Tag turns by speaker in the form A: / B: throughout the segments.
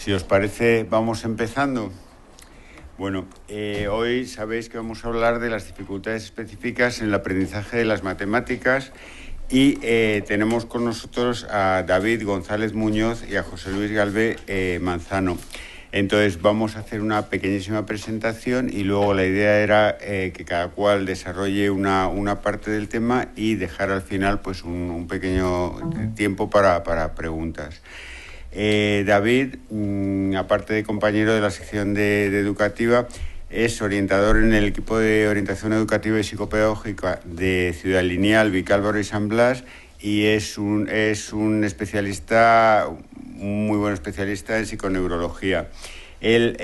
A: Si os parece, vamos empezando. Bueno, hoy sabéis que vamos a hablar de las dificultades específicas en el aprendizaje de las matemáticas y tenemos con nosotros a David González Muñoz y a José Luis Galvé Manzano. Entonces vamos a hacer una pequeñísima presentación y luego la idea era que cada cual desarrolle una parte del tema y dejar al final pues un pequeño tiempo para preguntas. David, aparte de compañero de la sección de educativa, es orientador en el equipo de orientación educativa y psicopedagógica de Ciudad Lineal, Vicálvaro y San Blas, y es un especialista, un muy buen especialista en psiconeurología. Él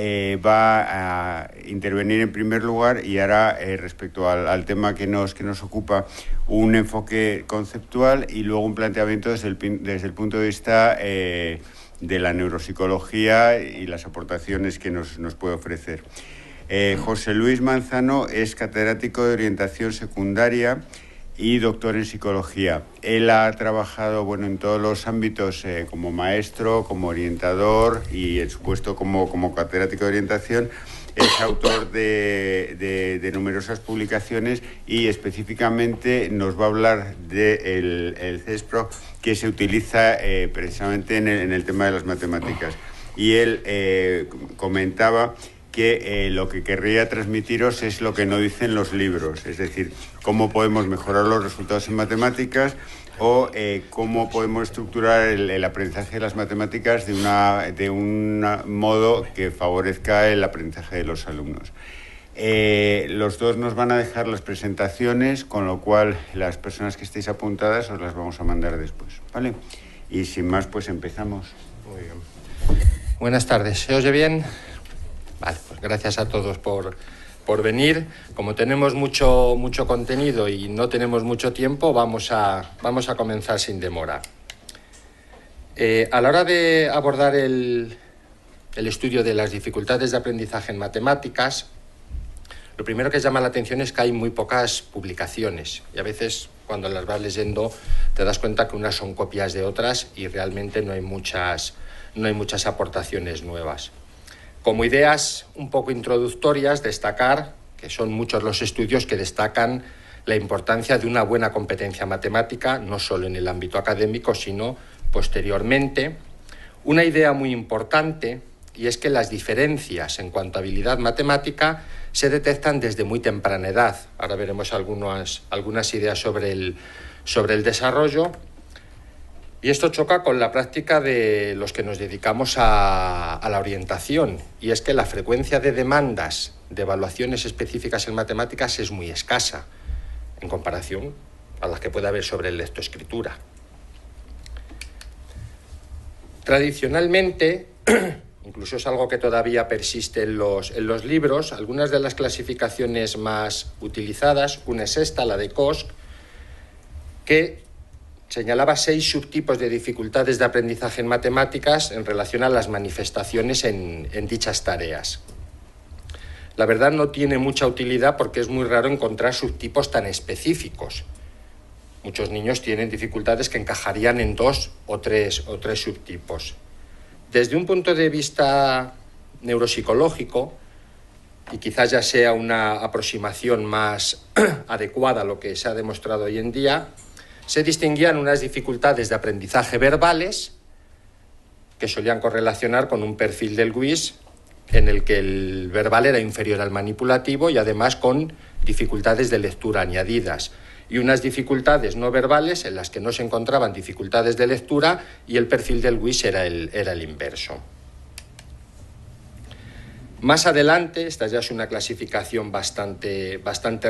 A: va a intervenir en primer lugar y hará, respecto al tema que nos ocupa, un enfoque conceptual y luego un planteamiento desde el punto de vista de la neuropsicología y las aportaciones que nos puede ofrecer. José Luis Manzano es catedrático de orientación secundaria y doctor en psicología. Él ha trabajado en todos los ámbitos como maestro, como orientador y en su puesto como catedrático de orientación. Es autor de numerosas publicaciones y específicamente nos va a hablar del CESPRO que se utiliza precisamente en el tema de las matemáticas. Y él comentaba que lo que querría transmitiros es lo que no dicen los libros, es decir, cómo podemos mejorar los resultados en matemáticas o cómo podemos estructurar el aprendizaje de las matemáticas de un modo que favorezca el aprendizaje de los alumnos. Los dos nos van a dejar las presentaciones, con lo cual las personas que estéis apuntadas os las vamos a mandar después, ¿vale? Y sin más, pues empezamos.
B: Muy bien. Buenas tardes, ¿se oye bien? Vale, pues gracias a todos por venir. Como tenemos mucho contenido y no tenemos mucho tiempo, vamos a comenzar sin demora. A la hora de abordar el estudio de las dificultades de aprendizaje en matemáticas, lo primero que llama la atención es que hay muy pocas publicaciones y a veces cuando las vas leyendo te das cuenta que unas son copias de otras y realmente no hay muchas aportaciones nuevas. Como ideas un poco introductorias, destacar que son muchos los estudios que destacan la importancia de una buena competencia matemática, no solo en el ámbito académico, sino posteriormente. Una idea muy importante, y es que las diferencias en cuanto a habilidad matemática se detectan desde muy temprana edad. Ahora veremos algunas ideas sobre el desarrollo. Y esto choca con la práctica de los que nos dedicamos a la orientación, y es que la frecuencia de demandas de evaluaciones específicas en matemáticas es muy escasa en comparación a las que puede haber sobre lectoescritura. Tradicionalmente, incluso es algo que todavía persiste en los libros, algunas de las clasificaciones más utilizadas, una es esta, la de Koch, que señalaba 6 subtipos de dificultades de aprendizaje en matemáticas en relación a las manifestaciones en dichas tareas. La verdad no tiene mucha utilidad porque es muy raro encontrar subtipos tan específicos. Muchos niños tienen dificultades que encajarían en 2 o 3 subtipos. Desde un punto de vista neuropsicológico, y quizás ya sea una aproximación más adecuada a lo que se ha demostrado hoy en día, se distinguían unas dificultades de aprendizaje verbales que solían correlacionar con un perfil del WIS en el que el verbal era inferior al manipulativo y además con dificultades de lectura añadidas, y unas dificultades no verbales en las que no se encontraban dificultades de lectura y el perfil del WIS era el inverso. Más adelante, esta ya es una clasificación bastante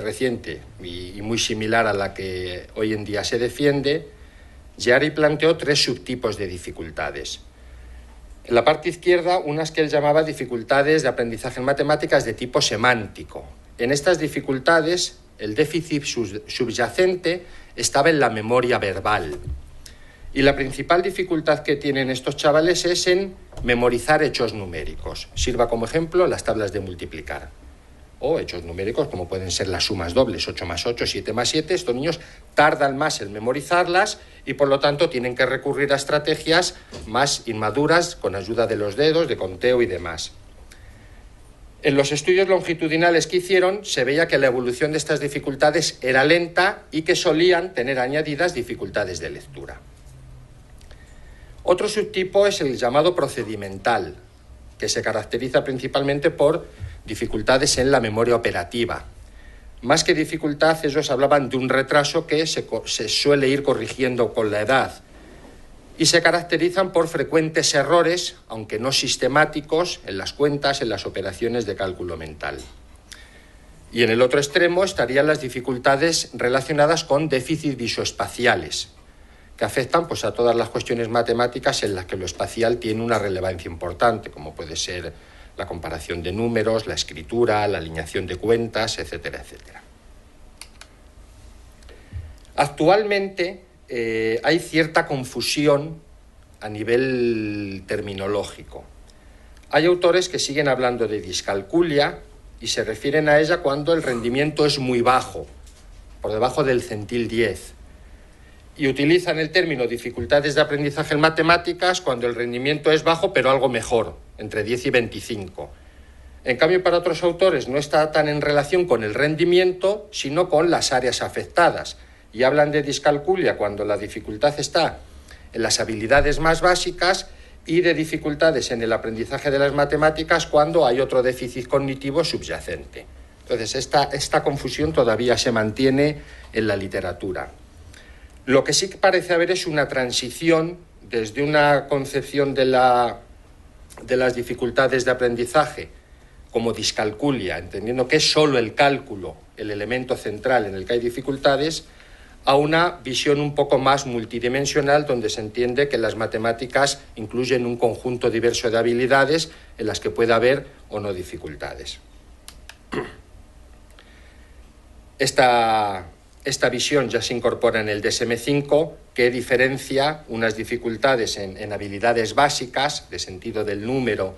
B: reciente y muy similar a la que hoy en día se defiende, Giari planteó 3 subtipos de dificultades. En la parte izquierda, unas que él llamaba dificultades de aprendizaje en matemáticas de tipo semántico. En estas dificultades, el déficit subyacente estaba en la memoria verbal. Y la principal dificultad que tienen estos chavales es en memorizar hechos numéricos. Sirva como ejemplo las tablas de multiplicar. o hechos numéricos como pueden ser las sumas dobles, 8 más 8, 7 más 7, estos niños tardan más en memorizarlas y por lo tanto tienen que recurrir a estrategias más inmaduras con ayuda de los dedos, de conteo y demás. En los estudios longitudinales que hicieron se veía que la evolución de estas dificultades era lenta y que solían tener añadidas dificultades de lectura. Otro subtipo es el llamado procedimental, que se caracteriza principalmente por dificultades en la memoria operativa. Más que dificultad, ellos hablaban de un retraso que se suele ir corrigiendo con la edad y se caracterizan por frecuentes errores, aunque no sistemáticos, en las cuentas, en las operaciones de cálculo mental. Y en el otro extremo estarían las dificultades relacionadas con déficits visoespaciales, que afectan pues, a todas las cuestiones matemáticas en las que lo espacial tiene una relevancia importante, como puede ser la comparación de números, la escritura, la alineación de cuentas, etcétera, etcétera. Actualmente hay cierta confusión a nivel terminológico. Hay autores que siguen hablando de discalculia y se refieren a ella cuando el rendimiento es muy bajo, por debajo del centil 10. Y utilizan el término dificultades de aprendizaje en matemáticas cuando el rendimiento es bajo pero algo mejor, entre 10 y 25. En cambio, para otros autores no está tan en relación con el rendimiento, sino con las áreas afectadas. Y hablan de discalculia cuando la dificultad está en las habilidades más básicas y de dificultades en el aprendizaje de las matemáticas cuando hay otro déficit cognitivo subyacente. Entonces, esta confusión todavía se mantiene en la literatura. Lo que sí que parece haber es una transición desde una concepción de las dificultades de aprendizaje como discalculia, entendiendo que es solo el cálculo el elemento central en el que hay dificultades, a una visión un poco más multidimensional donde se entiende que las matemáticas incluyen un conjunto diverso de habilidades en las que puede haber o no dificultades. Esta visión ya se incorpora en el DSM-5, que diferencia unas dificultades en habilidades básicas, de sentido del número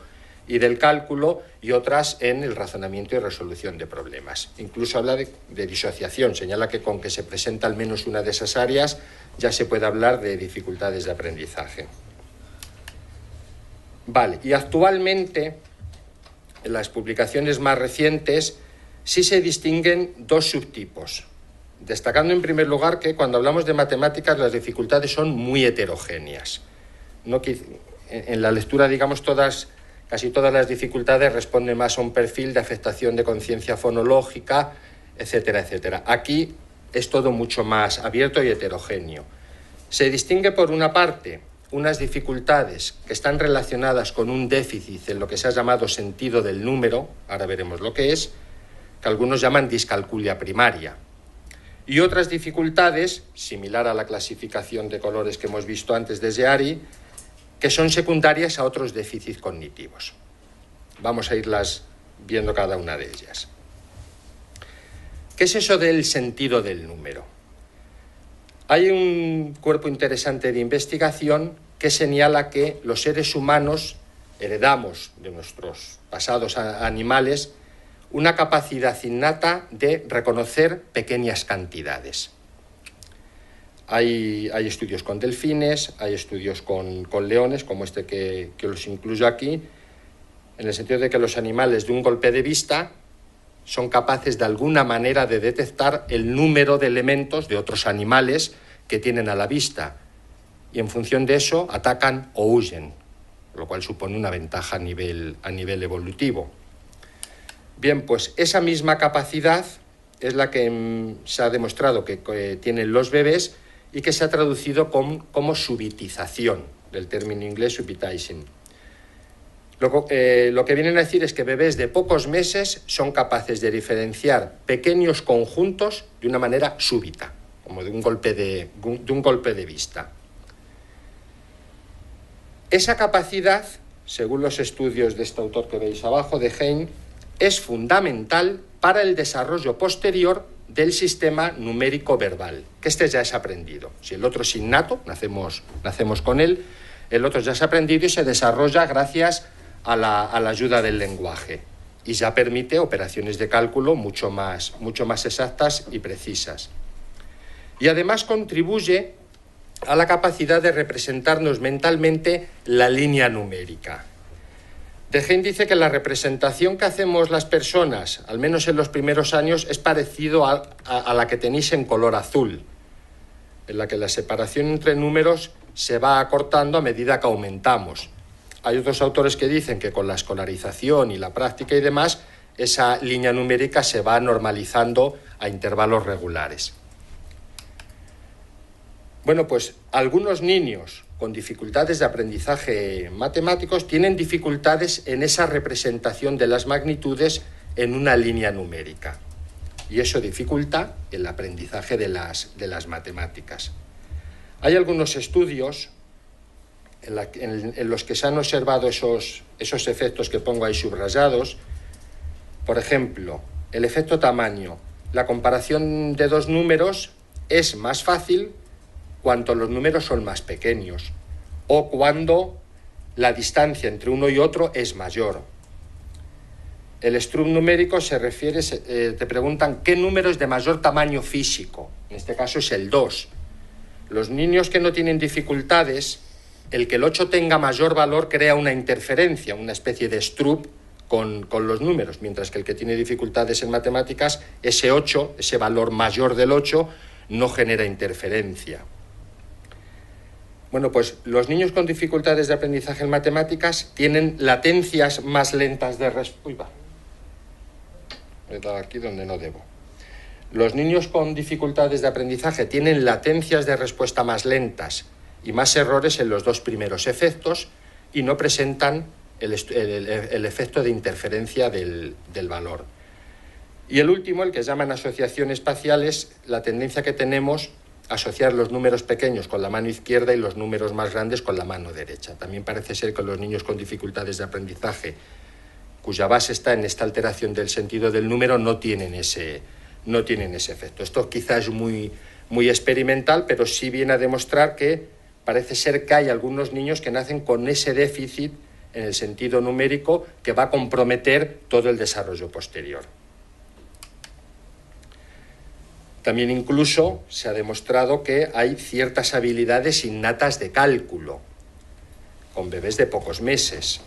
B: y del cálculo, y otras en el razonamiento y resolución de problemas. Incluso habla de disociación, señala que con que se presenta al menos una de esas áreas ya se puede hablar de dificultades de aprendizaje. Vale, y actualmente, en las publicaciones más recientes, sí se distinguen dos subtipos, destacando en primer lugar que cuando hablamos de matemáticas las dificultades son muy heterogéneas. En la lectura, digamos, casi todas las dificultades responden más a un perfil de afectación de conciencia fonológica, etcétera, etcétera. Aquí es todo mucho más abierto y heterogéneo. Se distingue, por una parte, unas dificultades que están relacionadas con un déficit en lo que se ha llamado sentido del número, ahora veremos lo que es, que algunos llaman discalculia primaria. Y otras dificultades, similar a la clasificación de colores que hemos visto antes de Jeary, que son secundarias a otros déficits cognitivos. Vamos a irlas viendo cada una de ellas. ¿Qué es eso del sentido del número? Hay un cuerpo interesante de investigación que señala que los seres humanos heredamos de nuestros pasados animales una capacidad innata de reconocer pequeñas cantidades. Hay estudios con delfines, hay estudios con leones, como este que los incluyo aquí, en el sentido de que los animales de un golpe de vista son capaces de alguna manera de detectar el número de elementos de otros animales que tienen a la vista y en función de eso atacan o huyen, lo cual supone una ventaja a nivel evolutivo. Bien, pues esa misma capacidad es la que se ha demostrado que tienen los bebés y que se ha traducido como subitización, del término inglés subitizing. Lo que vienen a decir es que bebés de pocos meses son capaces de diferenciar pequeños conjuntos de una manera súbita, como de un golpe de vista. Esa capacidad, según los estudios de este autor que veis abajo, de Hein, es fundamental para el desarrollo posterior del sistema numérico verbal, que este ya es aprendido. Si el otro es innato, nacemos con él, el otro ya es aprendido y se desarrolla gracias a la ayuda del lenguaje. y ya permite operaciones de cálculo mucho más exactas y precisas. Y además contribuye a la capacidad de representarnos mentalmente la línea numérica. Dehaene dice que la representación que hacemos las personas, al menos en los primeros años, es parecido a la que tenéis en color azul, en la que la separación entre números se va acortando a medida que aumentamos. Hay otros autores que dicen que con la escolarización y la práctica y demás, esa línea numérica se va normalizando a intervalos regulares. Bueno, pues algunos niños con dificultades de aprendizaje matemáticos tienen dificultades en esa representación de las magnitudes en una línea numérica. Y eso dificulta el aprendizaje de las matemáticas. Hay algunos estudios en los que se han observado esos efectos que pongo ahí subrayados. Por ejemplo, el efecto tamaño. La comparación de dos números es más fácil cuando los números son más pequeños o cuando la distancia entre uno y otro es mayor. El Strub numérico se refiere, te preguntan qué número es de mayor tamaño físico. En este caso es el 2. Los niños que no tienen dificultades, el que el 8 tenga mayor valor crea una interferencia, una especie de Strub con los números, mientras que el que tiene dificultades en matemáticas, ese 8, ese valor mayor del 8, no genera interferencia. Bueno, pues los niños con dificultades de aprendizaje en matemáticas tienen latencias más lentas de respuesta. He dado aquí donde no debo. Los niños con dificultades de aprendizaje tienen latencias de respuesta más lentas y más errores en los dos primeros efectos y no presentan el efecto de interferencia del valor. Y el último, el que llaman asociación espacial, es la tendencia que tenemos a asociar los números pequeños con la mano izquierda y los números más grandes con la mano derecha. También parece ser que los niños con dificultades de aprendizaje, cuya base está en esta alteración del sentido del número, no tienen ese efecto. Esto quizás es muy experimental, pero sí viene a demostrar que parece ser que hay algunos niños que nacen con ese déficit en el sentido numérico que va a comprometer todo el desarrollo posterior. También incluso se ha demostrado que hay ciertas habilidades innatas de cálculo con bebés de pocos meses,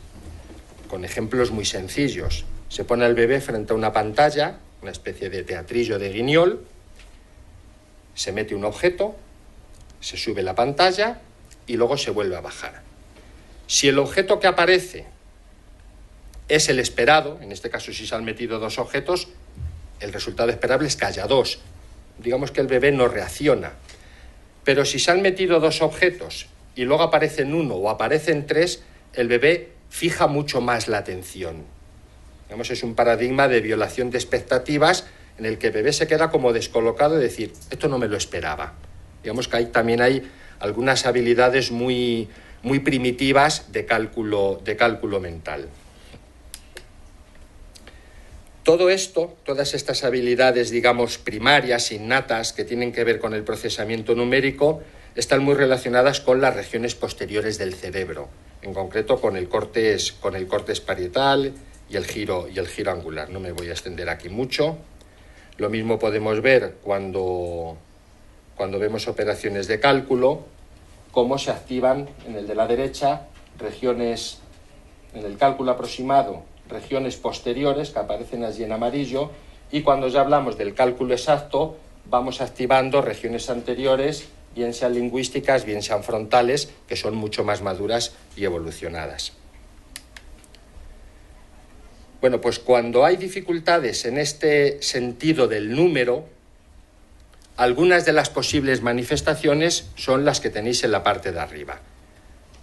B: con ejemplos muy sencillos. Se pone al bebé frente a una pantalla, una especie de teatrillo de Guignol, se mete un objeto, se sube la pantalla y luego se vuelve a bajar. Si el objeto que aparece es el esperado, en este caso si se han metido dos objetos, el resultado esperable es que haya dos. Digamos que el bebé no reacciona. Pero si se han metido dos objetos y luego aparecen uno o aparecen tres, el bebé fija mucho más la atención. Digamos, es un paradigma de violación de expectativas en el que el bebé se queda como descolocado y decir, esto no me lo esperaba. Digamos que también hay algunas habilidades muy primitivas de cálculo mental. Todo esto, todas estas habilidades, digamos, primarias, innatas, que tienen que ver con el procesamiento numérico, están muy relacionadas con las regiones posteriores del cerebro, en concreto con el córtex parietal y el giro angular. No me voy a extender aquí mucho. Lo mismo podemos ver cuando vemos operaciones de cálculo, cómo se activan en el de la derecha regiones, en el cálculo aproximado, regiones posteriores que aparecen allí en amarillo, y cuando ya hablamos del cálculo exacto vamos activando regiones anteriores, bien sean lingüísticas, bien sean frontales, que son mucho más maduras y evolucionadas. Bueno, pues cuando hay dificultades en este sentido del número, algunas de las posibles manifestaciones son las que tenéis en la parte de arriba.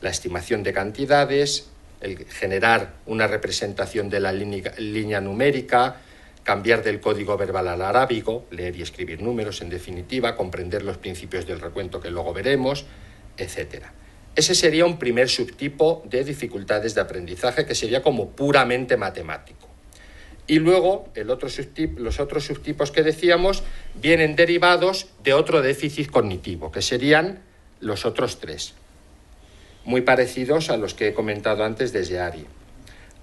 B: La estimación de cantidades, el generar una representación de la línea numérica, cambiar del código verbal al arábigo, leer y escribir números, en definitiva, comprender los principios del recuento que luego veremos, etc. Ese sería un primer subtipo de dificultades de aprendizaje, que sería como puramente matemático. Y luego los otros subtipos que decíamos vienen derivados de otro déficit cognitivo, que serían los otros tres, muy parecidos a los que he comentado antes de Geary.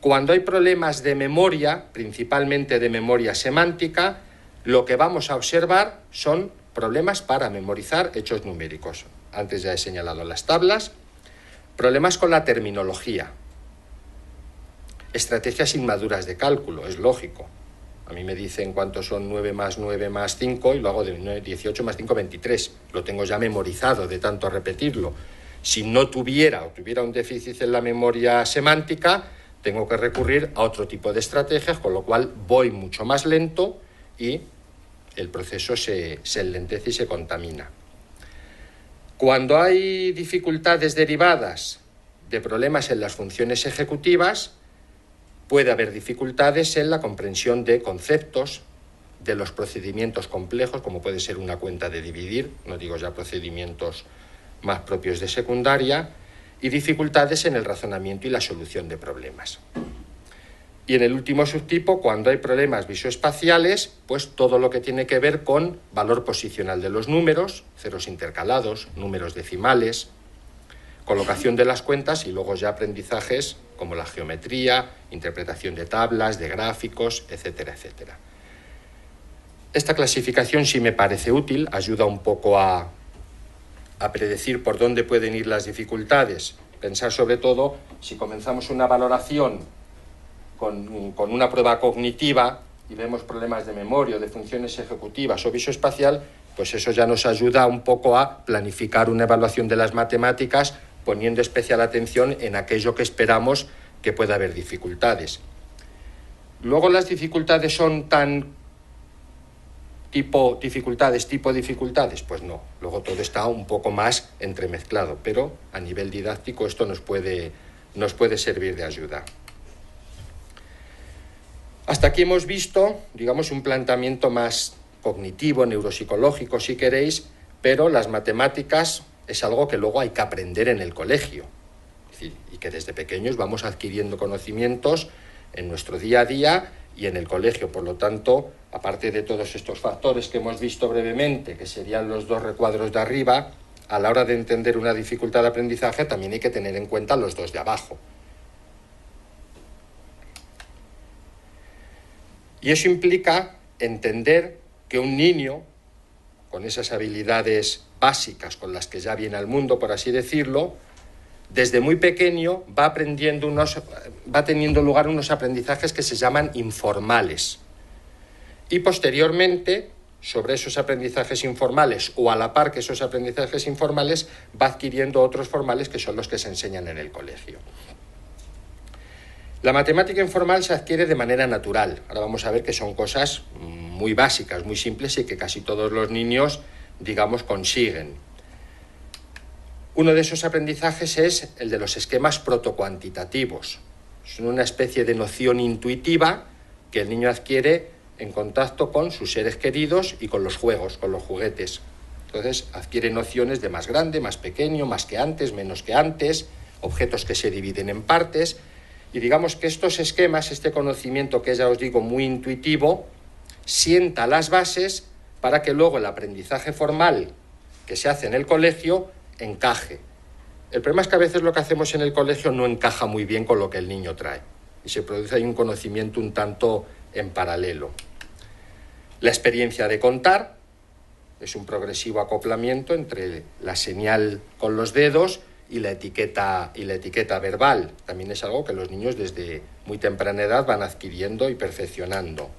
B: Cuando hay problemas de memoria, principalmente de memoria semántica, lo que vamos a observar son problemas para memorizar hechos numéricos. Antes ya he señalado las tablas. Problemas con la terminología. Estrategias inmaduras de cálculo, es lógico. A mí me dicen cuántos son 9 más 9 más 5 y lo hago de 18 más 5, 23. Lo tengo ya memorizado de tanto repetirlo. Si no tuviera un déficit en la memoria semántica, tengo que recurrir a otro tipo de estrategias, con lo cual voy mucho más lento y el proceso se enlentece y se contamina. Cuando hay dificultades derivadas de problemas en las funciones ejecutivas, puede haber dificultades en la comprensión de conceptos, de los procedimientos complejos, como puede ser una cuenta de dividir, no digo ya procedimientos más propios de secundaria, y dificultades en el razonamiento y la solución de problemas. Y en el último subtipo, cuando hay problemas visoespaciales, pues todo lo que tiene que ver con valor posicional de los números, ceros intercalados, números decimales, colocación de las cuentas y luego ya aprendizajes como la geometría, interpretación de tablas, de gráficos, etcétera, etcétera. Esta clasificación sí me parece útil, ayuda un poco a predecir por dónde pueden ir las dificultades. Pensar sobre todo, si comenzamos una valoración con una prueba cognitiva y vemos problemas de memoria o de funciones ejecutivas o visoespacial, pues eso ya nos ayuda un poco a planificar una evaluación de las matemáticas poniendo especial atención en aquello que esperamos que pueda haber dificultades. Luego las dificultades son tipo dificultades, pues no. Luego todo está un poco más entremezclado, pero a nivel didáctico esto nos puede servir de ayuda. Hasta aquí hemos visto, digamos, un planteamiento más cognitivo, neuropsicológico, si queréis, pero las matemáticas es algo que luego hay que aprender en el colegio. Es decir, y que desde pequeños vamos adquiriendo conocimientos en nuestro día a día y en el colegio. Por lo tanto, aparte de todos estos factores que hemos visto brevemente, que serían los dos recuadros de arriba, a la hora de entender una dificultad de aprendizaje también hay que tener en cuenta los dos de abajo. Y eso implica entender que un niño, con esas habilidades básicas con las que ya viene al mundo, por así decirlo, desde muy pequeño va teniendo lugar unos aprendizajes que se llaman informales. Y posteriormente, sobre esos aprendizajes informales o a la par que esos aprendizajes informales, va adquiriendo otros formales que son los que se enseñan en el colegio. La matemática informal se adquiere de manera natural. Ahora vamos a ver que son cosas muy básicas, muy simples y que casi todos los niños, digamos, consiguen. Uno de esos aprendizajes es el de los esquemas protocuantitativos. Son una especie de noción intuitiva que el niño adquiere en contacto con sus seres queridos y con los juegos, con los juguetes. Entonces adquiere nociones de más grande, más pequeño, más que antes, menos que antes, objetos que se dividen en partes. Y digamos que estos esquemas, este conocimiento que ya os digo muy intuitivo, sienta las bases para que luego el aprendizaje formal que se hace en el colegio encaje. El problema es que a veces lo que hacemos en el colegio no encaja muy bien con lo que el niño trae y se produce ahí un conocimiento un tanto en paralelo. La experiencia de contar es un progresivo acoplamiento entre la señal con los dedos y la etiqueta verbal. También es algo que los niños desde muy temprana edad van adquiriendo y perfeccionando.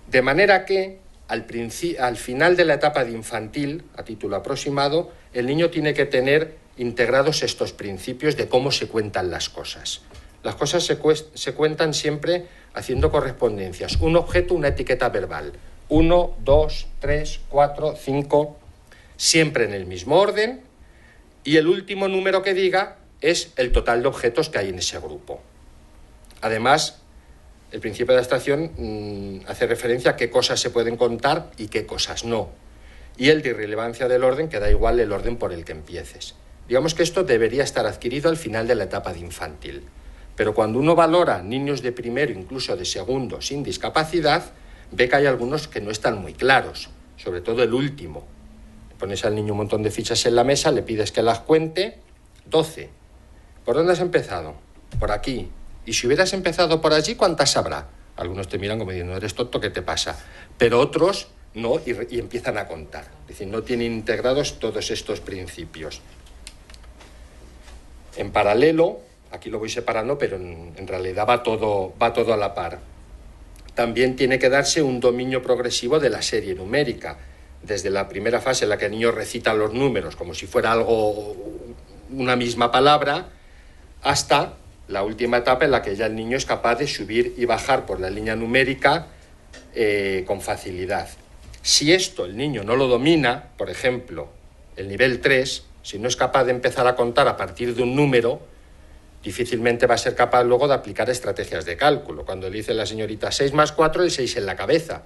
B: De manera que al final de la etapa de infantil, a título aproximado, el niño tiene que tener integrados estos principios de cómo se cuentan las cosas. Las cosas se cuentan siempre haciendo correspondencias. Un objeto, una etiqueta verbal. 1, 2, 3, 4, 5, siempre en el mismo orden. Y el último número que diga es el total de objetos que hay en ese grupo. Además, el principio de abstracción hace referencia a qué cosas se pueden contar y qué cosas no. Y el de irrelevancia del orden, que da igual el orden por el que empieces. Digamos que esto debería estar adquirido al final de la etapa de infantil. Pero cuando uno valora niños de primero, incluso de segundo, sin discapacidad, ve que hay algunos que no están muy claros, sobre todo el último. Pones al niño un montón de fichas en la mesa, le pides que las cuente. 12. ¿Por dónde has empezado? Por aquí. Y si hubieras empezado por allí, ¿cuántas habrá? Algunos te miran como diciendo, eres tonto, ¿qué te pasa? Pero otros no, y empiezan a contar. Es decir, no tienen integrados todos estos principios. En paralelo, aquí lo voy separando, pero en realidad va todo a la par. También tiene que darse un dominio progresivo de la serie numérica, desde la primera fase en la que el niño recita los números como si fuera algo, una misma palabra, hasta la última etapa en la que ya el niño es capaz de subir y bajar por la línea numérica con facilidad. Si esto el niño no lo domina, por ejemplo, el nivel 3, si no es capaz de empezar a contar a partir de un número, difícilmente va a ser capaz luego de aplicar estrategias de cálculo. Cuando le dice la señorita 6 más 4, el 6 en la cabeza.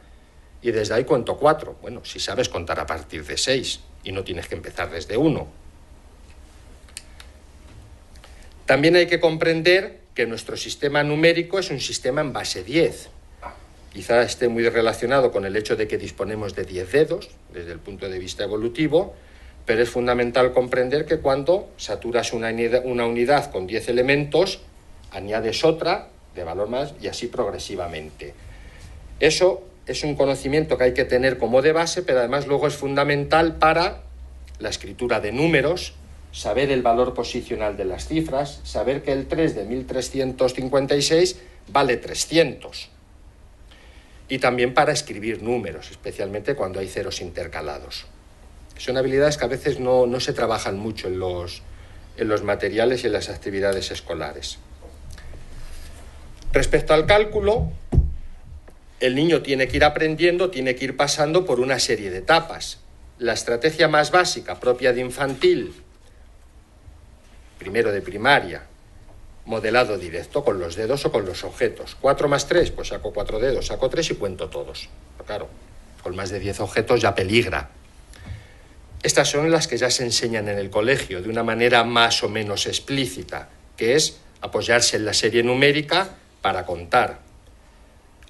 B: Y desde ahí cuento 4. Bueno, si sabes contar a partir de 6 y no tienes que empezar desde 1. También hay que comprender que nuestro sistema numérico es un sistema en base 10. Quizá esté muy relacionado con el hecho de que disponemos de 10 dedos, desde el punto de vista evolutivo, pero es fundamental comprender que cuando saturas una unidad con 10 elementos, añades otra de valor más y así progresivamente. Eso es un conocimiento que hay que tener como de base, pero además luego es fundamental para la escritura de números, saber el valor posicional de las cifras, saber que el 3 de 1356 vale 300. Y también para escribir números, especialmente cuando hay ceros intercalados. Son habilidades que a veces no se trabajan mucho en los materiales y en las actividades escolares. Respecto al cálculo, el niño tiene que ir aprendiendo, tiene que ir pasando por una serie de etapas. La estrategia más básica, propia de infantil, primero de primaria, modelado directo con los dedos o con los objetos. 4 más 3, pues saco 4 dedos, saco 3 y cuento todos. Pero claro, con más de 10 objetos ya peligra. Estas son las que ya se enseñan en el colegio de una manera más o menos explícita, que es apoyarse en la serie numérica para contar.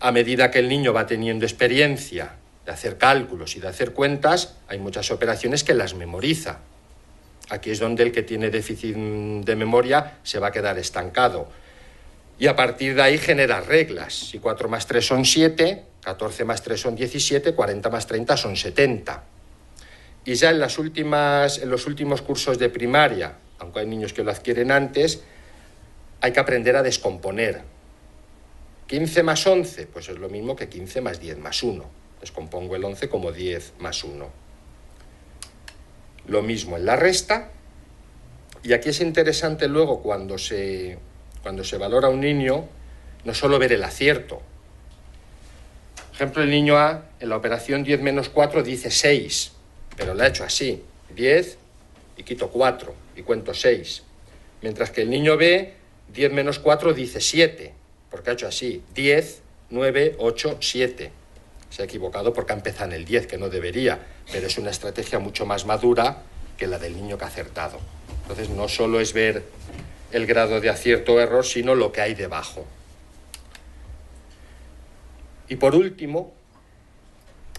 B: A medida que el niño va teniendo experiencia de hacer cálculos y de hacer cuentas, hay muchas operaciones que las memoriza. Aquí es donde el que tiene déficit de memoria se va a quedar estancado. Y a partir de ahí genera reglas. Si 4 más 3 son 7, 14 más 3 son 17, 40 más 30 son 70. Y ya en los últimos cursos de primaria, aunque hay niños que lo adquieren antes, hay que aprender a descomponer. 15 más 11, pues es lo mismo que 15 más 10 más 1. Descompongo el 11 como 10 más 1. Lo mismo en la resta. Y aquí es interesante luego cuando se valora a un niño, no solo ver el acierto. Por ejemplo, el niño A, en la operación 10 menos 4, dice 6. Pero lo ha hecho así, 10 y quito 4 y cuento 6. Mientras que el niño B, 10 menos 4 dice 7, porque ha hecho así, 10, 9, 8, 7. Se ha equivocado porque ha empezado en el 10, que no debería, pero es una estrategia mucho más madura que la del niño que ha acertado. Entonces no solo es ver el grado de acierto o error, sino lo que hay debajo. Y por último,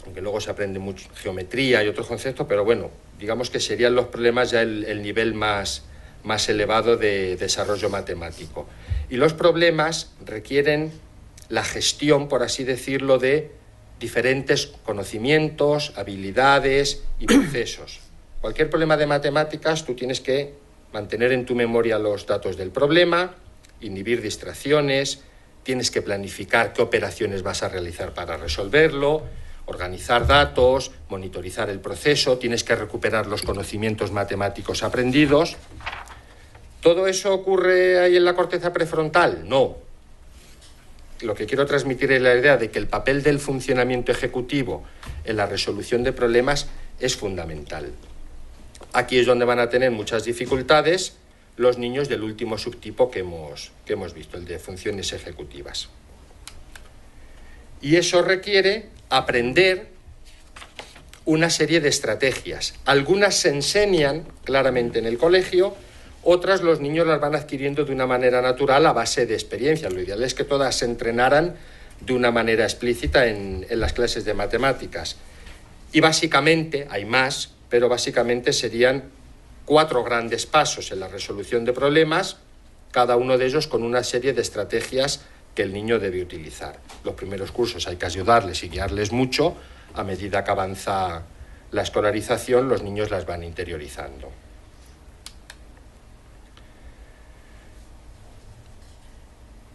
B: aunque luego se aprende mucho geometría y otros conceptos, pero bueno, digamos que serían los problemas ya el nivel más elevado de desarrollo matemático. Y los problemas requieren la gestión, por así decirlo, de diferentes conocimientos, habilidades y procesos. Cualquier problema de matemáticas tú tienes que mantener en tu memoria los datos del problema, inhibir distracciones, tienes que planificar qué operaciones vas a realizar para resolverlo, organizar datos, monitorizar el proceso, tienes que recuperar los conocimientos matemáticos aprendidos. ¿Todo eso ocurre ahí en la corteza prefrontal? No. Lo que quiero transmitir es la idea de que el papel del funcionamiento ejecutivo en la resolución de problemas es fundamental. Aquí es donde van a tener muchas dificultades los niños del último subtipo que hemos visto, el de funciones ejecutivas. Y eso requiere aprender una serie de estrategias. Algunas se enseñan claramente en el colegio, otras los niños las van adquiriendo de una manera natural a base de experiencia. Lo ideal es que todas se entrenaran de una manera explícita en las clases de matemáticas. Y básicamente, hay más, pero básicamente serían 4 grandes pasos en la resolución de problemas: cada uno de ellos con una serie de estrategias que el niño debe utilizar. Los primeros cursos hay que ayudarles y guiarles mucho. A medida que avanza la escolarización, los niños las van interiorizando.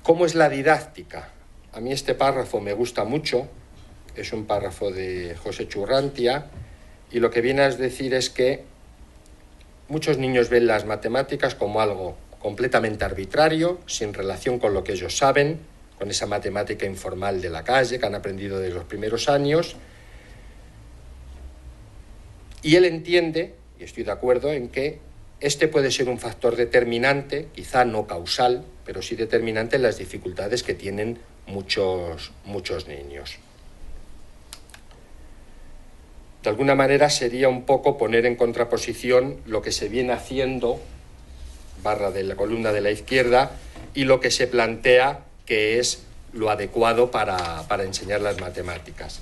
B: ¿Cómo es la didáctica? A mí este párrafo me gusta mucho. Es un párrafo de José Churrantia y lo que viene a decir es que muchos niños ven las matemáticas como algo completamente arbitrario, sin relación con lo que ellos saben, con esa matemática informal de la calle que han aprendido desde los primeros años. Y él entiende, y estoy de acuerdo, en que este puede ser un factor determinante, quizá no causal, pero sí determinante en las dificultades que tienen muchos niños. De alguna manera sería un poco poner en contraposición lo que se viene haciendo, barra de la columna de la izquierda, y lo que se plantea que es lo adecuado para enseñar las matemáticas.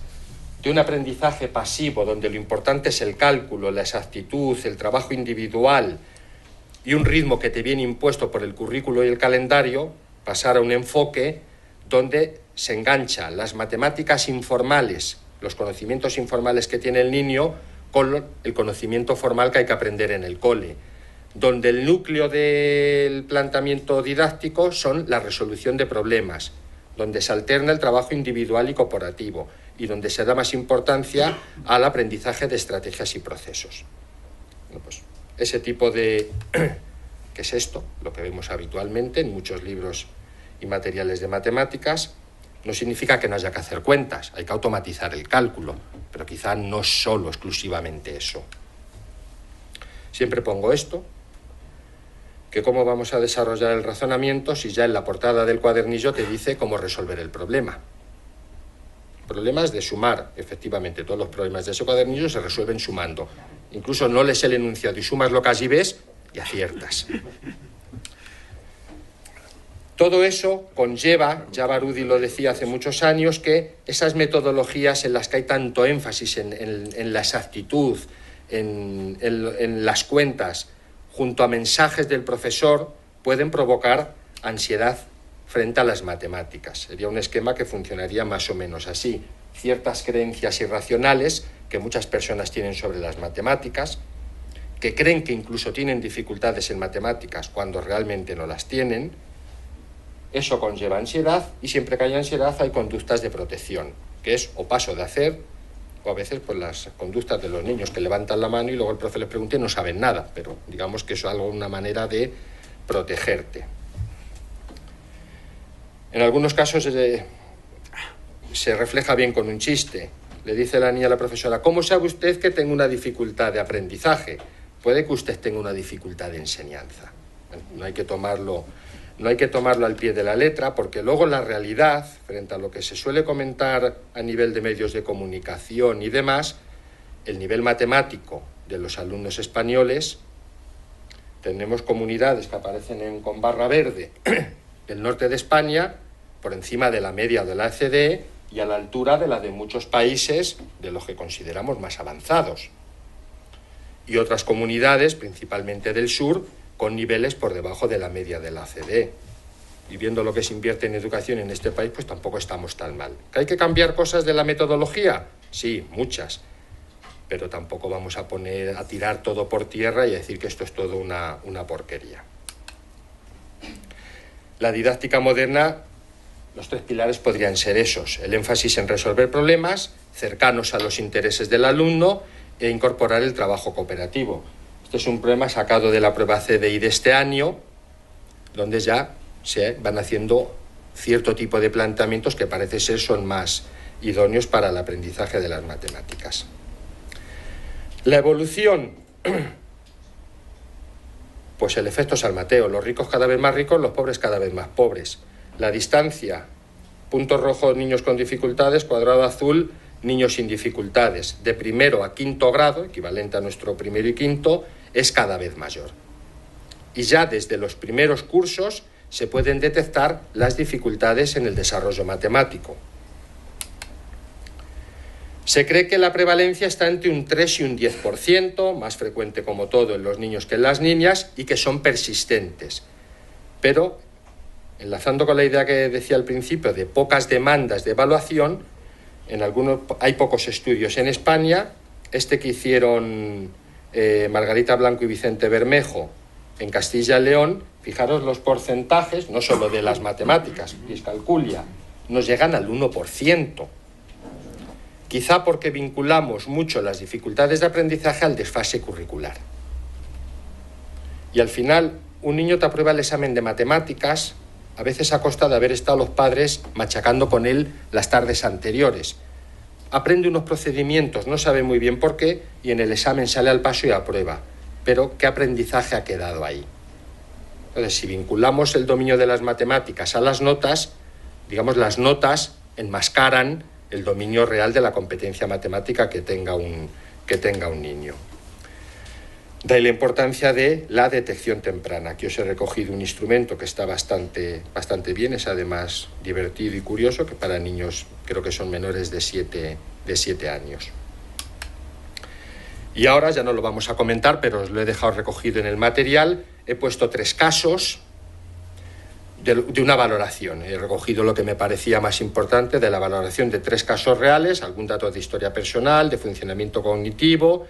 B: De un aprendizaje pasivo, donde lo importante es el cálculo, la exactitud, el trabajo individual y un ritmo que te viene impuesto por el currículo y el calendario, pasar a un enfoque donde se enganchan las matemáticas informales, los conocimientos informales que tiene el niño, con el conocimiento formal que hay que aprender en el cole, donde el núcleo del planteamiento didáctico son la resolución de problemas, donde se alterna el trabajo individual y cooperativo y donde se da más importancia al aprendizaje de estrategias y procesos. Bueno, pues ese tipo de... ¿Qué es esto? Lo que vemos habitualmente en muchos libros y materiales de matemáticas. No significa que no haya que hacer cuentas, hay que automatizar el cálculo, pero quizá no solo exclusivamente eso. Siempre pongo esto, que cómo vamos a desarrollar el razonamiento si ya en la portada del cuadernillo te dice cómo resolver el problema. Problemas de sumar, efectivamente, todos los problemas de ese cuadernillo se resuelven sumando. Incluso no lees el enunciado y sumas lo que allí ves y aciertas. Todo eso conlleva, ya Barudi lo decía hace muchos años, que esas metodologías en las que hay tanto énfasis en la exactitud, en las cuentas, junto a mensajes del profesor, pueden provocar ansiedad frente a las matemáticas. Sería un esquema que funcionaría más o menos así. Ciertas creencias irracionales que muchas personas tienen sobre las matemáticas, que creen que incluso tienen dificultades en matemáticas cuando realmente no las tienen. Eso conlleva ansiedad y siempre que hay ansiedad hay conductas de protección, que es o paso de hacer o a veces pues las conductas de los niños que levantan la mano y luego el profe les pregunta y no saben nada, pero digamos que eso es una manera de protegerte. En algunos casos se refleja bien con un chiste. Le dice la niña a la profesora: ¿cómo sabe usted que tengo una dificultad de aprendizaje? Puede que usted tenga una dificultad de enseñanza. No hay que tomarlo al pie de la letra, porque luego la realidad, frente a lo que se suele comentar a nivel de medios de comunicación y demás, el nivel matemático de los alumnos españoles, tenemos comunidades que aparecen con barra verde del norte de España, por encima de la media de la OCDE y a la altura de la de muchos países de los que consideramos más avanzados. Y otras comunidades, principalmente del sur, con niveles por debajo de la media de la OCDE. Y viendo lo que se invierte en educación en este país, pues tampoco estamos tan mal. ¿Que hay que cambiar cosas de la metodología? Sí, muchas. Pero tampoco vamos a tirar todo por tierra y a decir que esto es todo una porquería. La didáctica moderna, los tres pilares podrían ser esos: el énfasis en resolver problemas cercanos a los intereses del alumno e incorporar el trabajo cooperativo. Este es un problema sacado de la prueba CDI de este año, donde ya se van haciendo cierto tipo de planteamientos que parece ser son más idóneos para el aprendizaje de las matemáticas. La evolución, pues el efecto San Mateo, los ricos cada vez más ricos, los pobres cada vez más pobres. La distancia, punto rojo niños con dificultades, cuadrado azul niños sin dificultades, de primero a quinto grado, equivalente a nuestro primero y quinto, es cada vez mayor. Y ya desde los primeros cursos se pueden detectar las dificultades en el desarrollo matemático. Se cree que la prevalencia está entre un 3 y un 10%, más frecuente como todo en los niños que en las niñas, y que son persistentes. pero enlazando con la idea que decía al principio de pocas demandas de evaluación, hay pocos estudios en España. Este que hicieron Margarita Blanco y Vicente Bermejo en Castilla y León, fijaros los porcentajes, no solo de las matemáticas, discalculia, nos llegan al 1%. Quizá porque vinculamos mucho las dificultades de aprendizaje al desfase curricular. Y al final, un niño te aprueba el examen de matemáticas, a veces a costa de haber estado los padres machacando con él las tardes anteriores. Aprende unos procedimientos, no sabe muy bien por qué, y en el examen sale al paso y aprueba. Pero, ¿qué aprendizaje ha quedado ahí? Entonces, si vinculamos el dominio de las matemáticas a las notas, digamos, las notas enmascaran el dominio real de la competencia matemática que tenga un niño. De ahí la importancia de la detección temprana. Aquí os he recogido un instrumento que está bastante bien, es además divertido y curioso, que para niños creo que son menores de 7 años. Y ahora ya no lo vamos a comentar, pero os lo he dejado recogido en el material. He puesto 3 casos de una valoración. He recogido lo que me parecía más importante de la valoración de 3 casos reales, algún dato de historia personal, de funcionamiento cognitivo,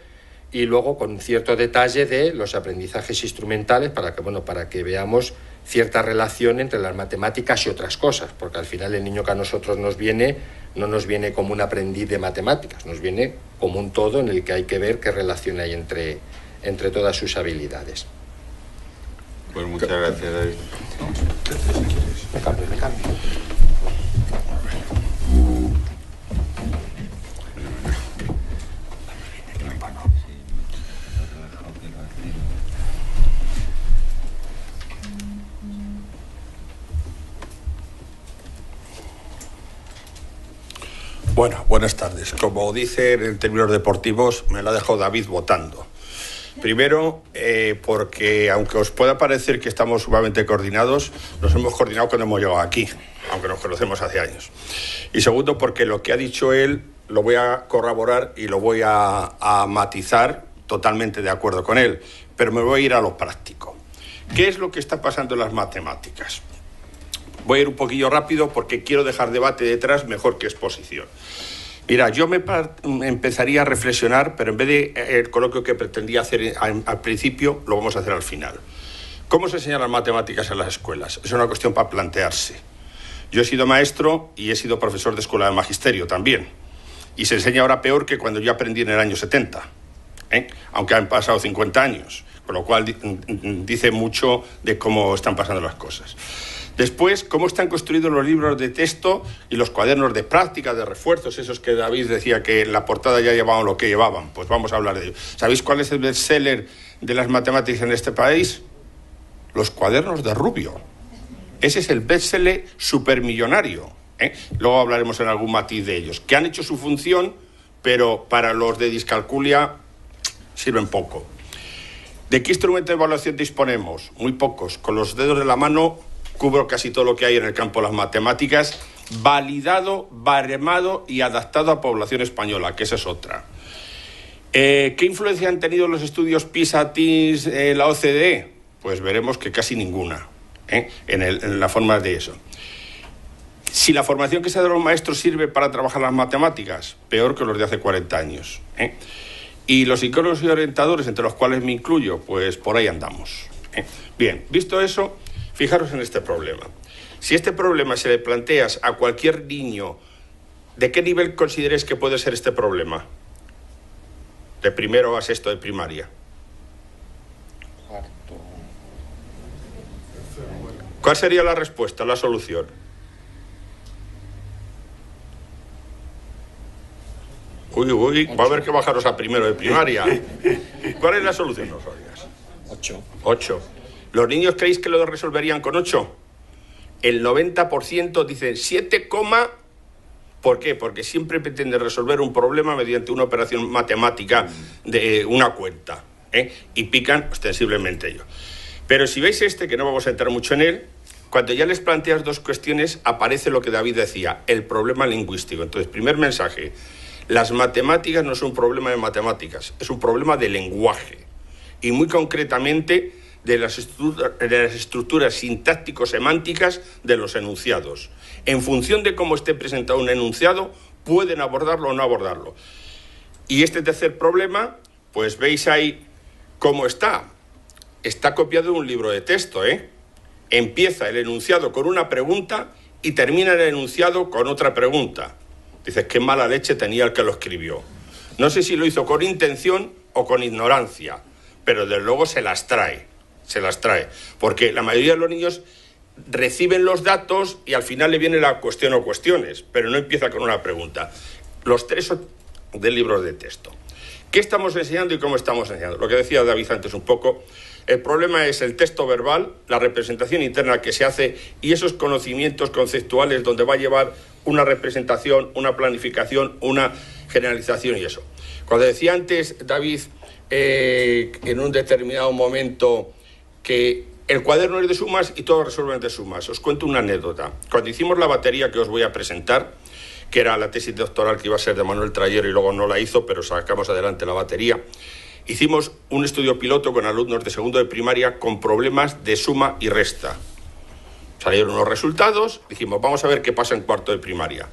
B: y luego con cierto detalle de los aprendizajes instrumentales para que veamos cierta relación entre las matemáticas y otras cosas, porque al final el niño que a nosotros no nos viene como un aprendiz de matemáticas, nos viene como un todo en el que hay que ver qué relación hay entre todas sus habilidades.
A: Pues muchas gracias, David.
B: Me cambio.
C: Bueno, buenas tardes. Como dicen en términos deportivos, me la ha dejado David votando. Primero, porque aunque os pueda parecer que estamos sumamente coordinados, nos hemos coordinado cuando hemos llegado aquí, aunque nos conocemos hace años. Y segundo, porque lo que ha dicho él lo voy a corroborar y lo voy a matizar, totalmente de acuerdo con él, pero me voy a ir a lo práctico. ¿Qué es lo que está pasando en las matemáticas? Voy a ir un poquillo rápido porque quiero dejar debate detrás mejor que exposición. Mira, yo empezaría a reflexionar, pero en vez de el coloquio que pretendía hacer al principio, lo vamos a hacer al final. ¿Cómo se enseñan las matemáticas en las escuelas? Es una cuestión para plantearse. Yo he sido maestro y he sido profesor de escuela de magisterio también. Y se enseña ahora peor que cuando yo aprendí en el año 70, aunque han pasado 50 años, con lo cual dice mucho de cómo están pasando las cosas. Después, cómo están construidos los libros de texto y los cuadernos de práctica, de refuerzos, esos que David decía que en la portada ya llevaban lo que llevaban. Pues vamos a hablar de ello. ¿Sabéis cuál es el bestseller de las matemáticas en este país? Los cuadernos de Rubio. Ese es el bestseller supermillonario. Luego hablaremos en algún matiz de ellos, que han hecho su función, pero para los de discalculia sirven poco. ¿De qué instrumento de evaluación disponemos? Muy pocos. Con los dedos de la mano cubro casi todo lo que hay en el campo de las matemáticas, validado, baremado y adaptado a población española, que esa es otra. ¿Qué influencia han tenido los estudios PISA, TIMSS, la OCDE? Pues veremos que casi ninguna, en la forma de eso. Si la formación que se da a los maestros sirve para trabajar las matemáticas, peor que los de hace 40 años. Y los psicólogos y orientadores, entre los cuales me incluyo, pues por ahí andamos. Bien, visto eso, fijaros en este problema. Si este problema se le planteas a cualquier niño, ¿de qué nivel consideres que puede ser este problema? De primero a sexto de primaria. ¿Cuál sería la respuesta, la solución? Uy, va a haber que bajaros a primero de primaria. ¿Cuál es la solución? No sabías. 8. ¿Los niños creéis que lo resolverían con 8? El 90% dicen 7, ¿por qué? Porque siempre pretenden resolver un problema mediante una operación matemática de una cuenta, y pican ostensiblemente ello. Pero si veis que no vamos a entrar mucho en él, cuando ya les planteas 2 cuestiones, aparece lo que David decía, el problema lingüístico. Entonces, primer mensaje, las matemáticas no son un problema de matemáticas, es un problema de lenguaje. Y muy concretamente, de las estructuras sintáctico-semánticas de los enunciados. En función de cómo esté presentado un enunciado, pueden abordarlo o no abordarlo. Y este tercer problema, pues veis ahí cómo está. Está copiado de un libro de texto, ¿eh? Empieza el enunciado con una pregunta y termina el enunciado con otra pregunta. Dices, qué mala leche tenía el que lo escribió. No sé si lo hizo con intención o con ignorancia, pero desde luego se las trae, porque la mayoría de los niños reciben los datos y al final le viene la cuestión o cuestiones, pero no empieza con una pregunta. Los tres son de libros de texto. ¿Qué estamos enseñando y cómo estamos enseñando? Lo que decía David antes un poco, el problema es el texto verbal, la representación interna que se hace y esos conocimientos conceptuales donde va a llevar una representación, una planificación, una generalización y eso. Cuando decía antes, David, en un determinado momento que el cuaderno es de sumas y todos resuelven de sumas, os cuento una anécdota. Cuando hicimos la batería que os voy a presentar, que era la tesis doctoral que iba a ser de Manuel Trayero y luego no la hizo, pero sacamos adelante la batería, hicimos un estudio piloto con alumnos de segundo de primaria con problemas de suma y resta. Salieron unos resultados, dijimos, vamos a ver qué pasa en cuarto de primaria.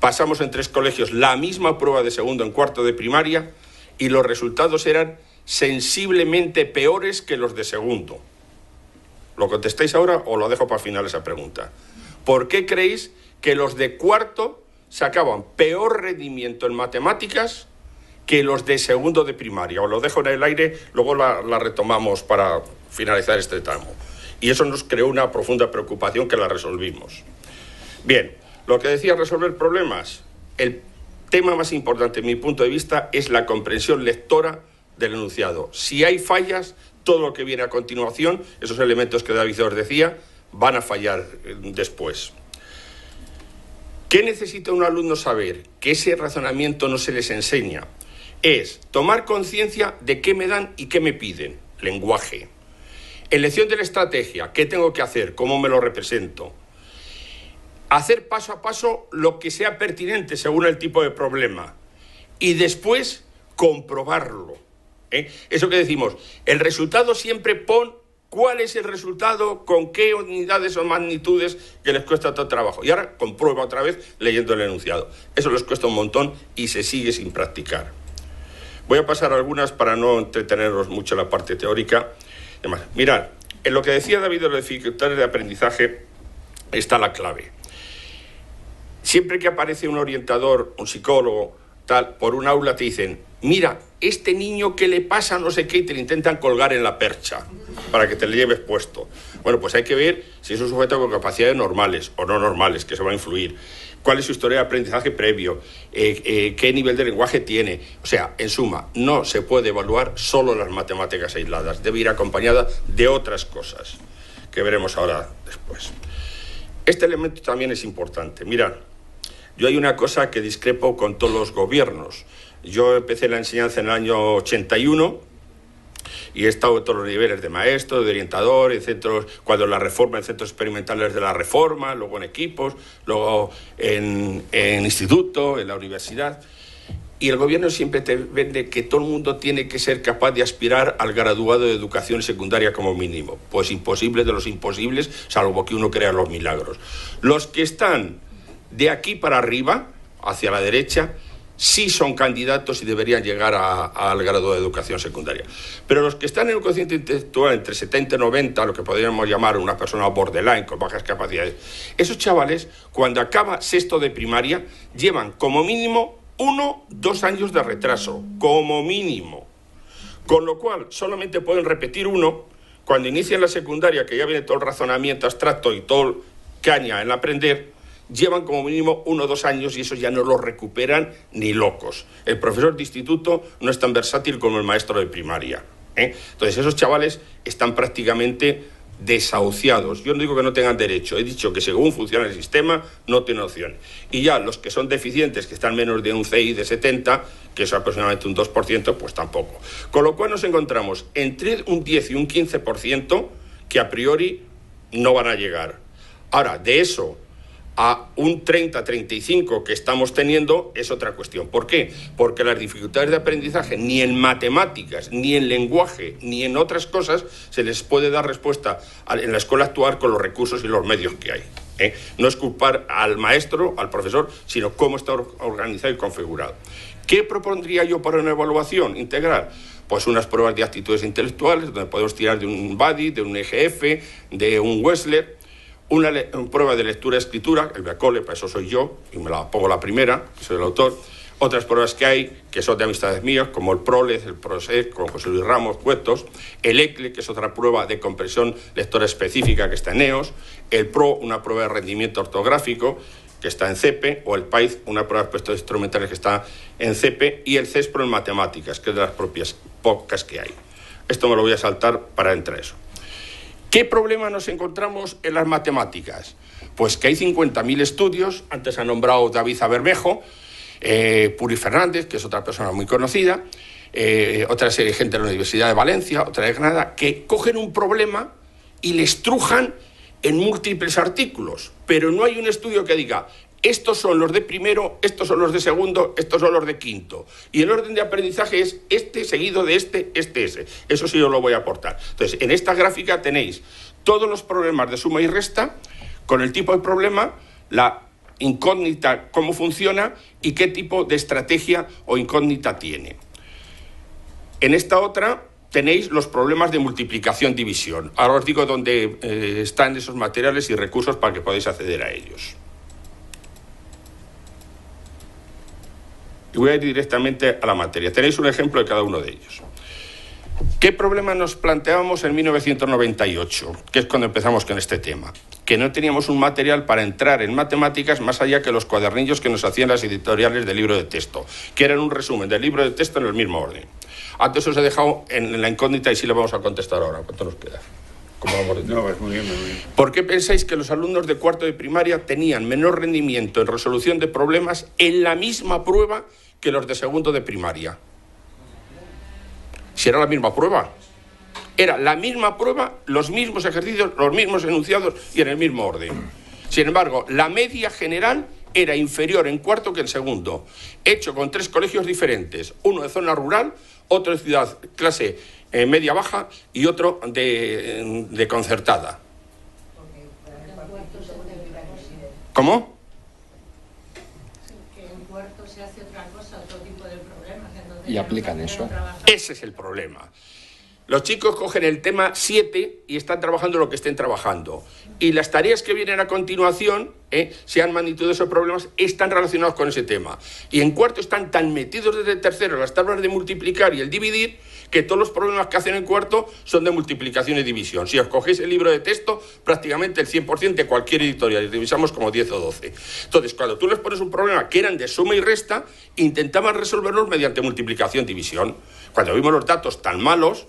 C: Pasamos en 3 colegios la misma prueba de segundo en cuarto de primaria y los resultados eran sensiblemente peores que los de segundo. ¿Lo contestáis ahora o lo dejo para final esa pregunta? ¿Por qué creéis que los de cuarto sacaban peor rendimiento en matemáticas que los de segundo de primaria? Os lo dejo en el aire, luego la retomamos para finalizar este tramo. Y eso nos creó una profunda preocupación que la resolvimos. Bien, lo que decía resolver problemas, el tema más importante, en mi punto de vista, es la comprensión lectora del enunciado. Si hay fallas, todo lo que viene a continuación, esos elementos que David os decía, van a fallar después. ¿Qué necesita un alumno saber? Que ese razonamiento no se les enseña. Es tomar conciencia de qué me dan y qué me piden. Lenguaje. Elección de la estrategia. ¿Qué tengo que hacer? ¿Cómo me lo represento? Hacer paso a paso lo que sea pertinente según el tipo de problema. Y después comprobarlo. Eso que decimos, el resultado siempre pon cuál es el resultado, con qué unidades o magnitudes que les cuesta todo trabajo. Y ahora comprueba otra vez leyendo el enunciado. Eso les cuesta un montón y se sigue sin practicar. Voy a pasar algunas para no entreteneros mucho en la parte teórica. Además, mirad, en lo que decía David de las dificultades de aprendizaje está la clave. Siempre que aparece un orientador, un psicólogo, tal, por un aula te dicen, mira, este niño que le pasa no sé qué, y te lo intentan colgar en la percha para que te lo lleves puesto. Bueno, pues hay que ver si es un sujeto con capacidades normales o no normales, que se va a influir. ¿Cuál es su historia de aprendizaje previo? ¿Qué nivel de lenguaje tiene? O sea, en suma, no se puede evaluar solo las matemáticas aisladas. Debe ir acompañada de otras cosas, que veremos ahora después. Este elemento también es importante. Mirad, yo hay una cosa que discrepo con todos los gobiernos. Yo empecé la enseñanza en el año 81 y he estado en todos los niveles de maestro, de orientador, en centros, cuando la reforma, en centros experimentales de la reforma, luego en equipos, luego en instituto, en la universidad. Y el gobierno siempre te vende que todo el mundo tiene que ser capaz de aspirar al graduado de educación secundaria como mínimo. Pues imposible de los imposibles, salvo que uno crea los milagros. Los que están de aquí para arriba, hacia la derecha, sí son candidatos y deberían llegar al grado de educación secundaria. Pero los que están en un cociente intelectual entre 70 y 90, lo que podríamos llamar una persona borderline, con bajas capacidades, esos chavales, cuando acaba sexto de primaria, llevan como mínimo 1-2 años de retraso, como mínimo. Con lo cual, solamente pueden repetir uno cuando inician la secundaria, que ya viene todo el razonamiento abstracto y todo caña en aprender. Llevan como mínimo 1 o 2 años y eso ya no lo recuperan ni locos. El profesor de instituto no es tan versátil como el maestro de primaria. Entonces esos chavales están prácticamente desahuciados. Yo no digo que no tengan derecho, he dicho que según funciona el sistema no tienen opción. Y ya los que son deficientes, que están menos de un CI de 70, que es aproximadamente un 2%, pues tampoco. Con lo cual nos encontramos entre un 10 y un 15% que a priori no van a llegar. Ahora, de eso a un 30-35 que estamos teniendo es otra cuestión. ¿Por qué? Porque las dificultades de aprendizaje ni en matemáticas, ni en lenguaje, ni en otras cosas se les puede dar respuesta en la escuela actual con los recursos y los medios que hay. No es culpar al maestro, al profesor, sino cómo está organizado y configurado. ¿Qué propondría yo para una evaluación integral? Pues unas pruebas de actitudes intelectuales, donde podemos tirar de un Buddy, de un EGF, de un Wechsler, una prueba de lectura-escritura, el Beacole, para eso soy yo, y me la pongo la primera, soy el autor. Otras pruebas que hay, que son de amistades mías, como el PROLEZ, el PROSEC, con José Luis Ramos, Cuetos, el ECLE, que es otra prueba de comprensión lectora específica que está en NEOS, el PRO, una prueba de rendimiento ortográfico, que está en CEPE, o el PAIZ, una prueba de aspectos instrumentales que está en CEPE, y el CESPRO en matemáticas, que es de las propias pocas que hay. Esto me lo voy a saltar para entrar a eso. ¿Qué problema nos encontramos en las matemáticas? Pues que hay 50.000 estudios, antes ha nombrado David Abermejo, Puri Fernández, que es otra persona muy conocida, otra serie de gente de la Universidad de Valencia, otra de Granada, que cogen un problema y le estrujan en múltiples artículos, pero no hay un estudio que diga estos son los de primero, estos son los de segundo, estos son los de quinto. Y el orden de aprendizaje es este seguido de este, ese. Eso sí os lo voy a aportar. Entonces, en esta gráfica tenéis todos los problemas de suma y resta, con el tipo de problema, la incógnita, cómo funciona y qué tipo de estrategia o incógnita tiene. En esta otra tenéis los problemas de multiplicación-división. Ahora os digo dónde están esos materiales y recursos para que podáis acceder a ellos. Y voy a ir directamente a la materia. Tenéis un ejemplo de cada uno de ellos. ¿Qué problema nos planteábamos en 1998? Que es cuando empezamos con este tema. Que no teníamos un material para entrar en matemáticas más allá que los cuadernillos que nos hacían las editoriales del libro de texto, que eran un resumen del libro de texto en el mismo orden. Antes os he dejado en la incógnita y sí le vamos a contestar ahora. ¿Cuánto nos queda?
A: No, es muy bien, muy bien.
C: ¿Por qué pensáis que los alumnos de cuarto de primaria tenían menor rendimiento en resolución de problemas en la misma prueba que los de segundo de primaria? Si era la misma prueba. Era la misma prueba, los mismos ejercicios, los mismos enunciados y en el mismo orden. Sin embargo, la media general era inferior en cuarto que en segundo, hecho con 3 colegios diferentes, uno de zona rural, otro de ciudad clase media-baja y otro de concertada. ¿Cómo?
D: Que en cuarto se hace otra cosa, otro tipo de problemas.
B: Y aplican eso.
C: Ese es el problema. Los chicos cogen el tema 7 y están trabajando lo que estén trabajando. Y las tareas que vienen a continuación, sean magnitud de esos problemas, están relacionados con ese tema. Y en cuarto están tan metidos desde el tercero en las tablas de multiplicar y el dividir, que todos los problemas que hacen en cuarto son de multiplicación y división. Si os cogéis el libro de texto, prácticamente el 100% de cualquier editorial, y revisamos como 10 o 12. Entonces, cuando tú les pones un problema que eran de suma y resta, intentaban resolverlos mediante multiplicación y división. Cuando vimos los datos tan malos,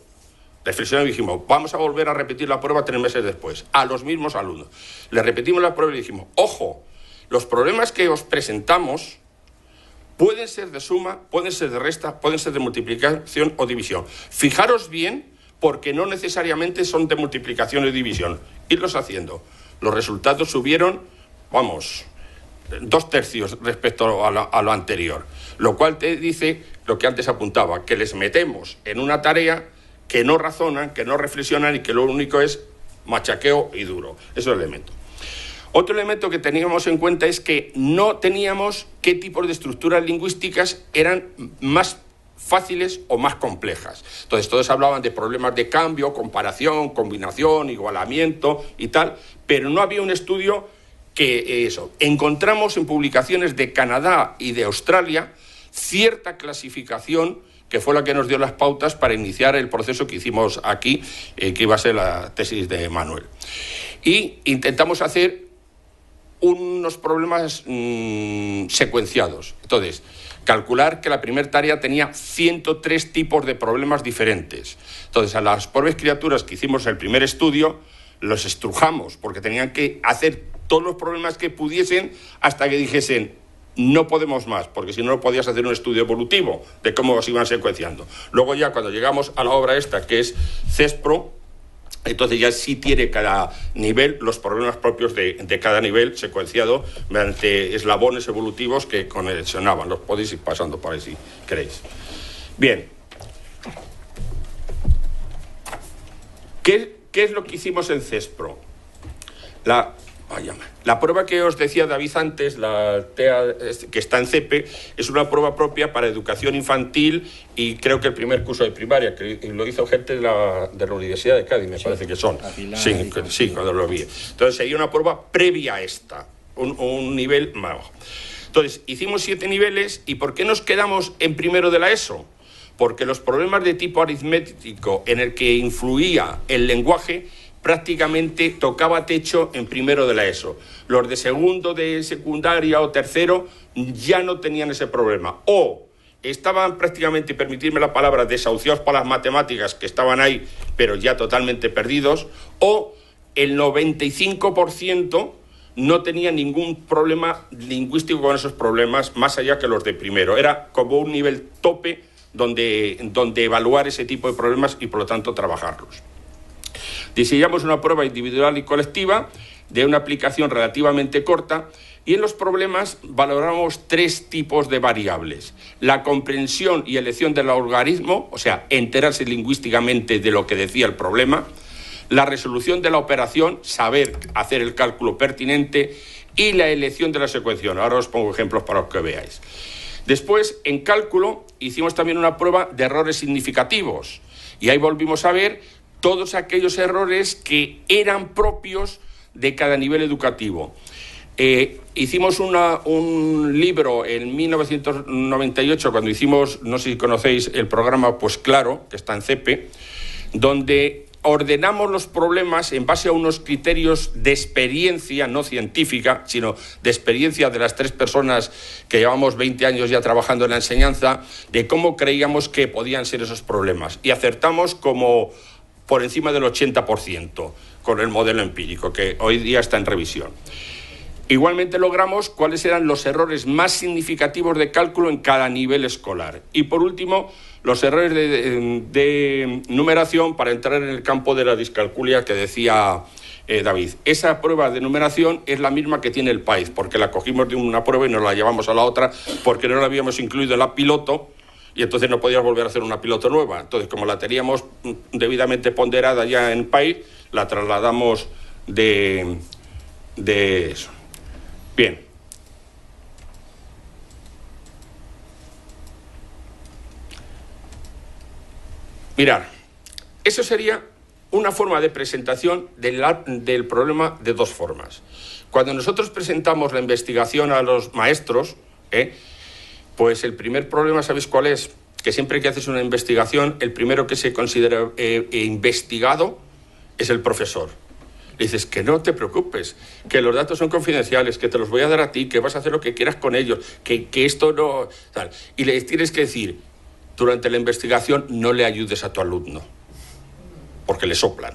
C: reflexionamos y dijimos, vamos a volver a repetir la prueba 3 meses después, a los mismos alumnos. Les repetimos la prueba y dijimos, ojo, los problemas que os presentamos pueden ser de suma, pueden ser de resta, pueden ser de multiplicación o división. Fijaros bien, porque no necesariamente son de multiplicación o división. Irlos haciendo. Los resultados subieron, 2/3 respecto a lo anterior. Lo cual te dice lo que antes apuntaba, que les metemos en una tarea que no razonan, que no reflexionan y que lo único es machaqueo y duro. Ese es el elemento. Otro elemento que teníamos en cuenta es que no teníamos qué tipos de estructuras lingüísticas eran más fáciles o más complejas. Entonces, todos hablaban de problemas de cambio, comparación, combinación, igualamiento y tal, pero no había un estudio que eso. Encontramos en publicaciones de Canadá y de Australia cierta clasificación que fue la que nos dio las pautas para iniciar el proceso que hicimos aquí, que iba a ser la tesis de Manuel. Y intentamos hacer unos problemas secuenciados. Entonces, calcular que la primera tarea tenía 103 tipos de problemas diferentes. Entonces, a las pobres criaturas que hicimos el primer estudio, los estrujamos, porque tenían que hacer todos los problemas que pudiesen hasta que dijesen, no podemos más, porque si no, no podías hacer un estudio evolutivo de cómo se iban secuenciando. Luego ya, cuando llegamos a la obra esta, que es CESPRO, Entonces ya sí tiene cada nivel los problemas propios de cada nivel secuenciado mediante eslabones evolutivos que conexionaban. Los podéis ir pasando por ahí si queréis. Bien. ¿Qué es lo que hicimos en CESPRO? La prueba que os decía David antes, la TEA, que está en CEPE, es una prueba propia para educación infantil y creo que el primer curso de primaria, que lo hizo gente de la Universidad de Cádiz, me parece que son. Sí, cuando lo vi. Entonces sería una prueba previa a esta, un nivel más bajo. Entonces, hicimos 7 niveles, ¿y por qué nos quedamos en primero de la ESO? Porque los problemas de tipo aritmético en el que influía el lenguaje prácticamente tocaba techo en primero de la ESO. Los de segundo de secundaria o tercero ya no tenían ese problema. O estaban prácticamente, permitirme la palabra, desahuciados por las matemáticas, que estaban ahí, pero ya totalmente perdidos, o el 95% no tenía ningún problema lingüístico con esos problemas, más allá que los de primero. Era como un nivel tope donde evaluar ese tipo de problemas y, por lo tanto, trabajarlos. Diseñamos una prueba individual y colectiva de una aplicación relativamente corta y en los problemas valoramos 3 tipos de variables. La comprensión y elección del algoritmo, o sea, enterarse lingüísticamente de lo que decía el problema, la resolución de la operación, saber hacer el cálculo pertinente y la elección de la secuenciación. Ahora os pongo ejemplos para que veáis. Después, en cálculo, hicimos también una prueba de errores significativos y ahí volvimos a ver todos aquellos errores que eran propios de cada nivel educativo. Hicimos un libro en 1998, cuando hicimos, no sé si conocéis el programa Pues Claro, que está en CEPE, donde ordenamos los problemas en base a unos criterios de experiencia, no científica, sino de experiencia de las 3 personas que llevamos 20 años ya trabajando en la enseñanza, de cómo creíamos que podían ser esos problemas. Y acertamos como por encima del 80% con el modelo empírico, que hoy día está en revisión. Igualmente logramos cuáles eran los errores más significativos de cálculo en cada nivel escolar. Y por último, los errores de numeración para entrar en el campo de la discalculia que decía David. Esa prueba de numeración es la misma que tiene el país, porque la cogimos de una prueba y nos la llevamos a la otra, porque no la habíamos incluido en la piloto, y entonces no podíamos volver a hacer una piloto nueva. Entonces, como la teníamos debidamente ponderada ya en el país, la trasladamos de eso. Bien. Mirad, eso sería una forma de presentación del problema de 2 formas. Cuando nosotros presentamos la investigación a los maestros, pues el primer problema, ¿sabéis cuál es? Que siempre que haces una investigación, el primero que se considera investigado es el profesor. Le dices que no te preocupes, que los datos son confidenciales, que te los voy a dar a ti, que vas a hacer lo que quieras con ellos, que esto no... Tal. Y le tienes que decir, durante la investigación no le ayudes a tu alumno, porque le soplan.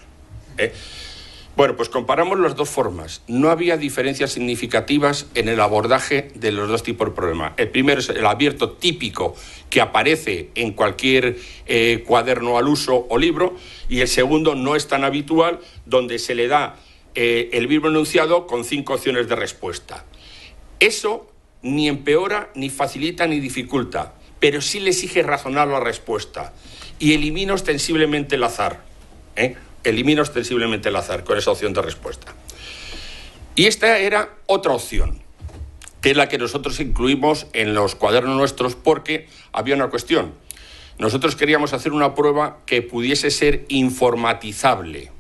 C: Bueno, pues comparamos las 2 formas. No había diferencias significativas en el abordaje de los 2 tipos de problemas. El primero es el abierto típico que aparece en cualquier cuaderno al uso o libro, y el segundo no es tan habitual, donde se le da el mismo enunciado con 5 opciones de respuesta. Eso ni empeora, ni facilita, ni dificulta, pero sí le exige razonar la respuesta y elimina ostensiblemente el azar. Elimina ostensiblemente el azar con esa opción de respuesta. Y esta era otra opción, que es la que nosotros incluimos en los cuadernos nuestros, porque había una cuestión. Nosotros queríamos hacer una prueba que pudiese ser informatizable,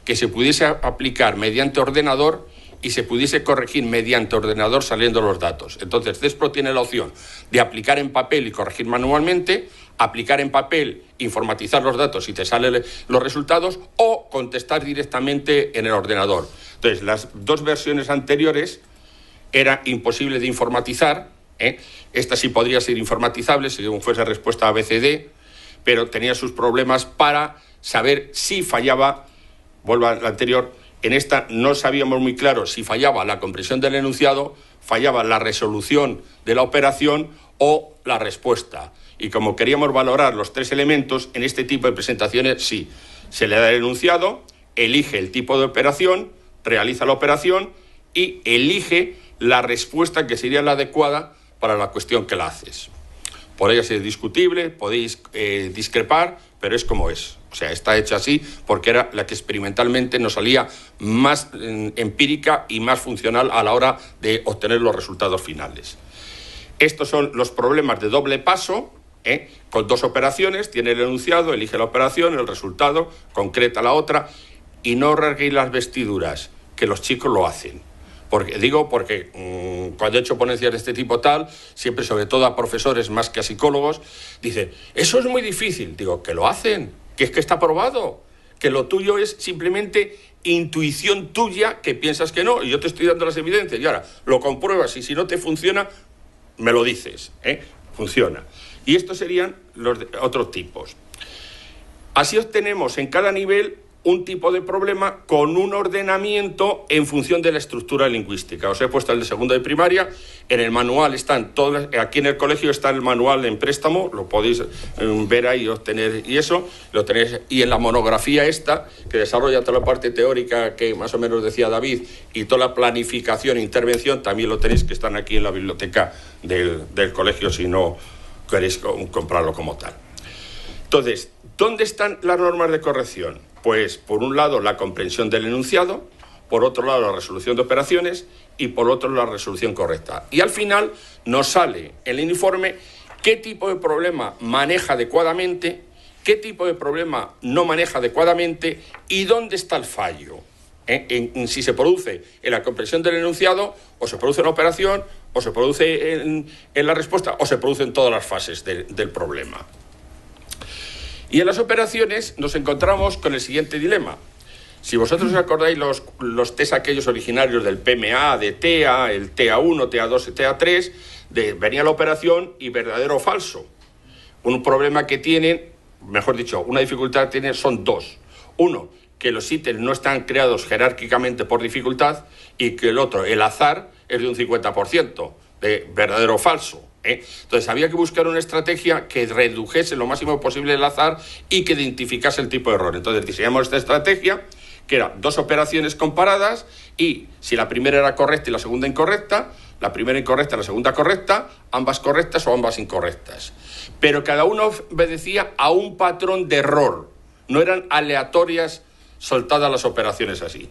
C: que se pudiese aplicar mediante ordenador y se pudiese corregir mediante ordenador saliendo los datos. Entonces, CESPRO tiene la opción de aplicar en papel y corregir manualmente, aplicar en papel, informatizar los datos y te salen los resultados, o contestar directamente en el ordenador. Entonces, las 2 versiones anteriores era imposible de informatizar. Esta sí podría ser informatizable si fuese respuesta ABCD, pero tenía sus problemas para saber si fallaba. Vuelvo a la anterior. En esta no sabíamos muy claro si fallaba la comprensión del enunciado, fallaba la resolución de la operación o la respuesta. Y como queríamos valorar los 3 elementos, en este tipo de presentaciones sí, se le da el enunciado, elige el tipo de operación, realiza la operación y elige la respuesta que sería la adecuada para la cuestión que la haces. Podría ser discutible, podéis discrepar, pero es como es. O sea, está hecha así porque era la que experimentalmente nos salía más empírica y más funcional a la hora de obtener los resultados finales. Estos son los problemas de doble paso, con dos operaciones, tiene el enunciado, elige la operación, el resultado, concreta la otra, y no rasguéis las vestiduras, que los chicos lo hacen. Porque cuando he hecho ponencias de este tipo tal, siempre, sobre todo a profesores más que a psicólogos, dicen, eso es muy difícil. Digo, que lo hacen, que es que está probado, que lo tuyo es simplemente intuición tuya, que piensas que no, y yo te estoy dando las evidencias, y ahora lo compruebas, y si no te funciona, me lo dices, funciona. Y estos serían los otros tipos. Así obtenemos en cada nivel un tipo de problema con un ordenamiento en función de la estructura lingüística. Os he puesto el de segundo de primaria, en el manual están todas, aquí en el colegio está el manual en préstamo, lo podéis ver ahí, obtener, y eso, lo tenéis, y en la monografía esta, que desarrolla toda la parte teórica que más o menos decía David, y toda la planificación e intervención, también lo tenéis, que están aquí en la biblioteca del colegio, si no queréis comprarlo como tal. Entonces, ¿dónde están las normas de corrección? Pues, por un lado, la comprensión del enunciado, por otro lado, la resolución de operaciones y, por otro, la resolución correcta. Y al final nos sale el informe qué tipo de problema maneja adecuadamente, qué tipo de problema no maneja adecuadamente y dónde está el fallo. En si se produce en la comprensión del enunciado, o se produce en la operación, o se produce en la respuesta, o se produce en todas las fases del problema. Y en las operaciones nos encontramos con el siguiente dilema. Si vosotros os acordáis los test aquellos originarios del PMA, de TEA, el TEA1, TEA2 y TEA3, venía la operación y verdadero o falso. Un problema que tienen, mejor dicho, una dificultad que tienen son dos. Uno, que los ítems no están creados jerárquicamente por dificultad, y que el otro, el azar, es de un 50%, de verdadero o falso. Entonces había que buscar una estrategia que redujese lo máximo posible el azar y que identificase el tipo de error. Entonces diseñamos esta estrategia, que era dos operaciones comparadas, y si la primera era correcta y la segunda incorrecta, la primera incorrecta y la segunda correcta, ambas correctas o ambas incorrectas. Pero cada uno obedecía a un patrón de error, no eran aleatorias soltadas las operaciones así.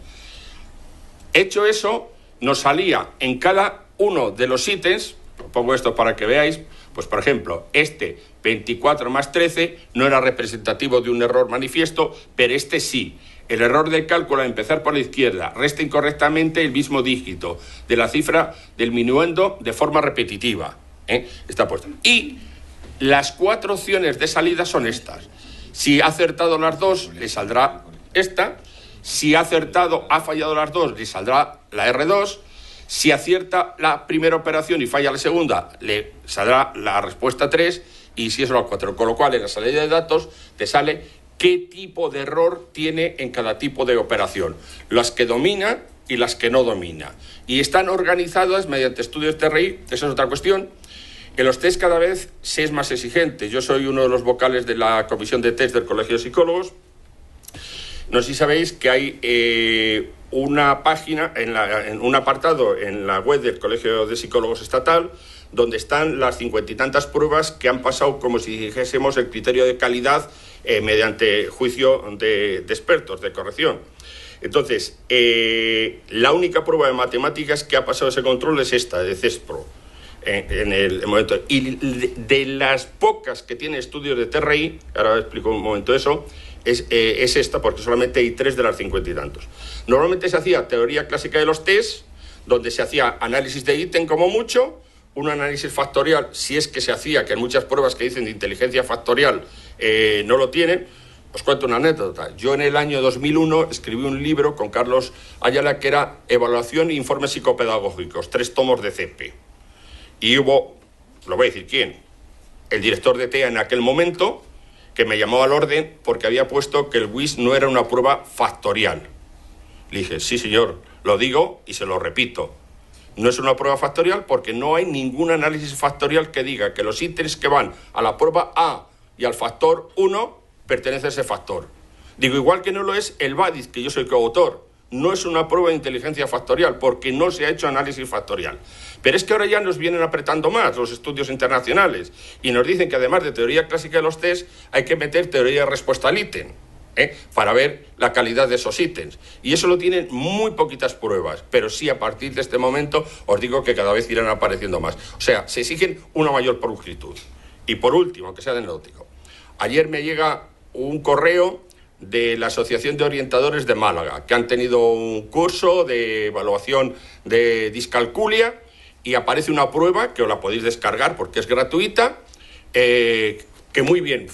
C: Hecho eso, nos salía en cada uno de los ítems, pongo esto para que veáis, pues por ejemplo, este 24 más 13 no era representativo de un error manifiesto, pero este sí. El error del cálculo al empezar por la izquierda resta incorrectamente el mismo dígito de la cifra del minuendo de forma repetitiva. Está puesto. Y las cuatro opciones de salida son estas. Si ha acertado las dos, le saldrá esta. Si ha fallado las dos, le saldrá la R2. Si acierta la primera operación y falla la segunda, le saldrá la respuesta 3, y si es la 4. Con lo cual, en la salida de datos te sale qué tipo de error tiene en cada tipo de operación. Las que domina y las que no domina. Y están organizadas mediante estudios TRI, esa es otra cuestión. En los test cada vez se es más exigente. Yo soy uno de los vocales de la comisión de test del Colegio de Psicólogos. No sé si sabéis que hay una página, en un apartado en la web del Colegio de Psicólogos Estatal, donde están las 50 y tantas pruebas que han pasado, como si dijésemos, el criterio de calidad mediante juicio de expertos, de corrección. Entonces, la única prueba de matemáticas que ha pasado ese control es esta, de CESPRO, en el momento. Y de las pocas que tiene estudios de TRI, ahora explico un momento eso, es esta, porque solamente hay 3 de las 50 y tantos. Normalmente se hacía teoría clásica de los test, donde se hacía análisis de ítem como mucho, un análisis factorial, si es que se hacía, que en muchas pruebas que dicen de inteligencia factorial no lo tienen. Os cuento una anécdota. Yo en el año 2001 escribí un libro con Carlos Ayala que era Evaluación e Informes Psicopedagógicos, 3 tomos de CP. Y hubo, lo voy a decir quién, el director de TEA en aquel momento, que me llamó al orden porque había puesto que el WIS no era una prueba factorial. Le dije, sí señor, lo digo y se lo repito. No es una prueba factorial porque no hay ningún análisis factorial que diga que los ítems que van a la prueba A y al factor 1 pertenecen a ese factor. Digo, igual que no lo es el BADIZ, que yo soy coautor. No es una prueba de inteligencia factorial, porque no se ha hecho análisis factorial. Pero es que ahora ya nos vienen apretando más los estudios internacionales y nos dicen que además de teoría clásica de los test, hay que meter teoría de respuesta al ítem, para ver la calidad de esos ítems. Y eso lo tienen muy poquitas pruebas, pero sí a partir de este momento os digo que cada vez irán apareciendo más. O sea, se exigen una mayor pulcritud. Y por último, aunque sea anecdótico, ayer me llega un correo de la Asociación de Orientadores de Málaga, que han tenido un curso de evaluación de discalculia y aparece una prueba que os la podéis descargar porque es gratuita, que muy bien,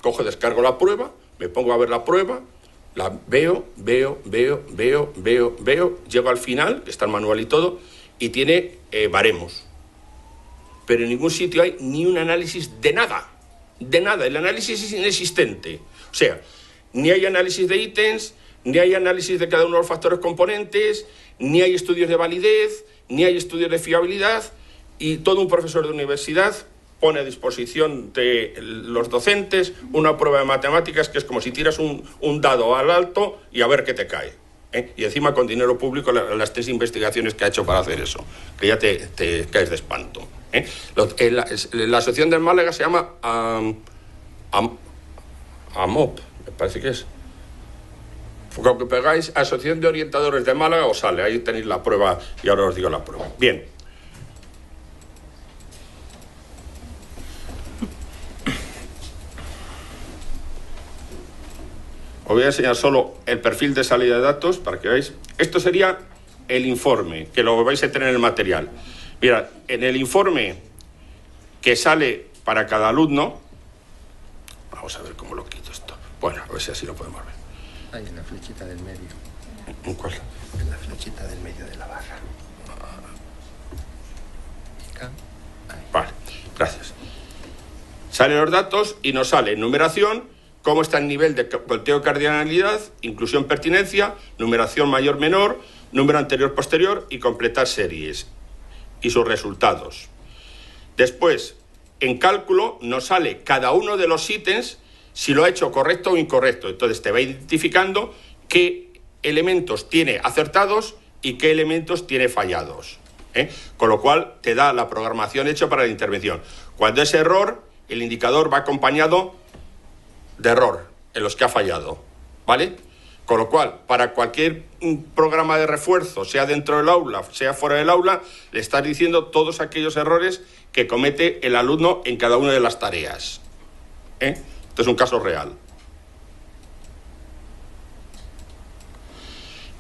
C: cojo, descargo la prueba, me pongo a ver la prueba, la veo, llego al final, que está el manual y todo, y tiene baremos. Pero en ningún sitio hay ni un análisis de nada, el análisis es inexistente. O sea, ni hay análisis de ítems, ni hay análisis de cada uno de los factores componentes, ni hay estudios de validez, ni hay estudios de fiabilidad, y todo un profesor de universidad pone a disposición de los docentes una prueba de matemáticas que es como si tiras un dado al alto y a ver qué te cae. Y encima con dinero público las 3 investigaciones que ha hecho para hacer eso, que ya te caes de espanto. La asociación del Málaga se llama AMOP, me parece que es. Con que pegáis Asociación de Orientadores de Málaga os sale, ahí tenéis la prueba y ahora os digo la prueba. Bien. Os voy a enseñar solo el perfil de salida de datos para que veáis. Esto sería el informe, que lo vais a tener en el material. Mirad, en el informe que sale para cada alumno, vamos a ver cómo lo quito esto. Bueno, a ver si así lo podemos ver.
B: Ahí en la flechita del medio.
C: ¿En cuál?
B: En la flechita del medio de la barra.
C: Vale, gracias. Salen los datos y nos sale numeración, cómo está el nivel de volteo cardinalidad, inclusión pertinencia, numeración mayor-menor, número anterior-posterior y completar series y sus resultados. Después, en cálculo nos sale cada uno de los ítems si lo ha hecho correcto o incorrecto. Entonces te va identificando qué elementos tiene acertados y qué elementos tiene fallados. Con lo cual te da la programación hecha para la intervención. Cuando es error, el indicador va acompañado de error en los que ha fallado, ¿vale? Con lo cual, para cualquier programa de refuerzo, sea dentro del aula, sea fuera del aula, le estás diciendo todos aquellos errores que comete el alumno en cada una de las tareas. Esto es un caso real.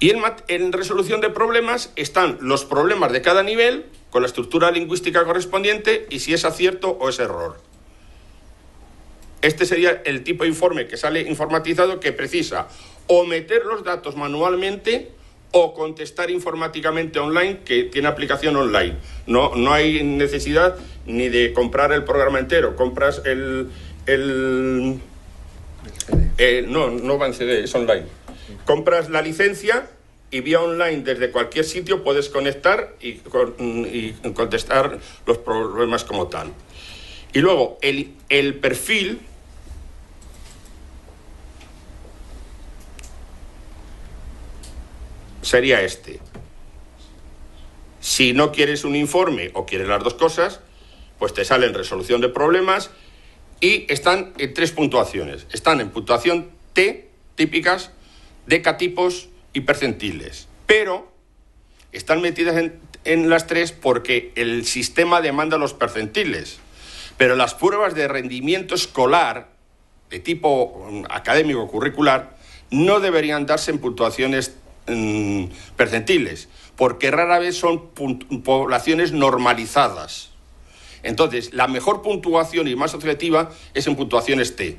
C: Y en resolución de problemas están los problemas de cada nivel, con la estructura lingüística correspondiente, y si es acierto o es error. Este sería el tipo de informe que sale informatizado, que precisa o meter los datos manualmente o contestar informáticamente online, que tiene aplicación online. No hay necesidad ni de comprar el programa entero. Compras el CD. No va en CD, es online. Compras la licencia y vía online desde cualquier sitio puedes conectar y contestar los problemas como tal. Y luego el perfil sería este. Si no quieres un informe o quieres las dos cosas, pues te sale en resolución de problemas y están en 3 puntuaciones. Están en puntuación T, típicas, decatipos y percentiles. Pero están metidas en las 3 porque el sistema demanda los percentiles. Pero las pruebas de rendimiento escolar, de tipo académico curricular, no deberían darse en puntuaciones percentiles, porque rara vez son poblaciones normalizadas. Entonces, la mejor puntuación y más objetiva es en puntuaciones T.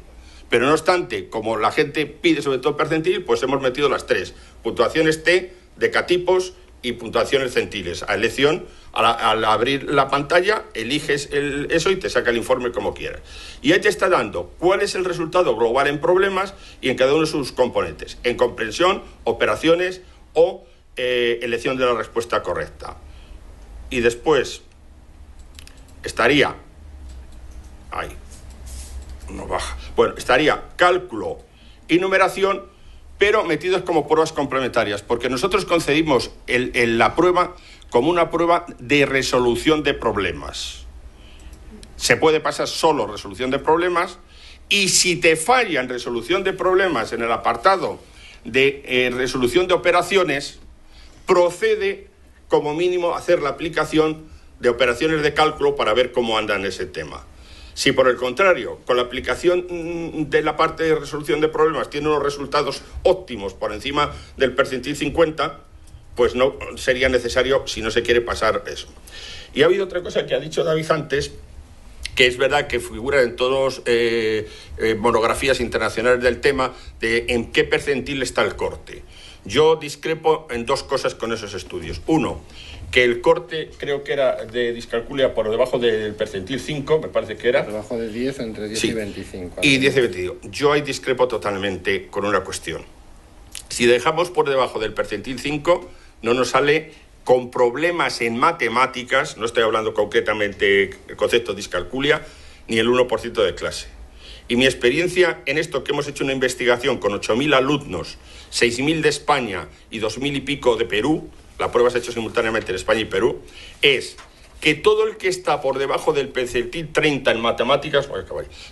C: Pero no obstante, como la gente pide sobre todo percentil, pues hemos metido las 3. Puntuaciones T, decatipos y puntuaciones centiles. A elección, al abrir la pantalla, eliges eso y te saca el informe como quieras. Y ahí te está dando cuál es el resultado global en problemas y en cada uno de sus componentes. En comprensión, operaciones o elección de la respuesta correcta. Y después estaría... Ahí. No baja. Bueno, estaría cálculo y numeración, pero metidos como pruebas complementarias, porque nosotros concebimos la prueba como una prueba de resolución de problemas. Se puede pasar solo resolución de problemas, y si te falla en resolución de problemas en el apartado de resolución de operaciones, procede como mínimo a hacer la aplicación de operaciones de cálculo para ver cómo anda en ese tema. Si por el contrario, con la aplicación de la parte de resolución de problemas tiene unos resultados óptimos por encima del percentil 50, pues no sería necesario si no se quiere pasar eso. Y ha habido otra cosa que ha dicho David antes, que es verdad que figura en todas monografías internacionales del tema, de en qué percentil está el corte. Yo discrepo en dos cosas con esos estudios. Uno, que el corte creo que era de discalculia por debajo del percentil 5, me parece que era.
B: Por debajo de 10, entre 10 y 25.
C: Y 10 y 25. Yo ahí discrepo totalmente con una cuestión. Si dejamos por debajo del percentil 5, no nos sale con problemas en matemáticas, no estoy hablando concretamente del concepto de discalculia, ni el 1% de clase. Y mi experiencia en esto, que hemos hecho una investigación con 8.000 alumnos, 6.000 de España y 2.000 y pico de Perú, la prueba se ha hecho simultáneamente en España y Perú, es que todo el que está por debajo del percentil 30 en matemáticas,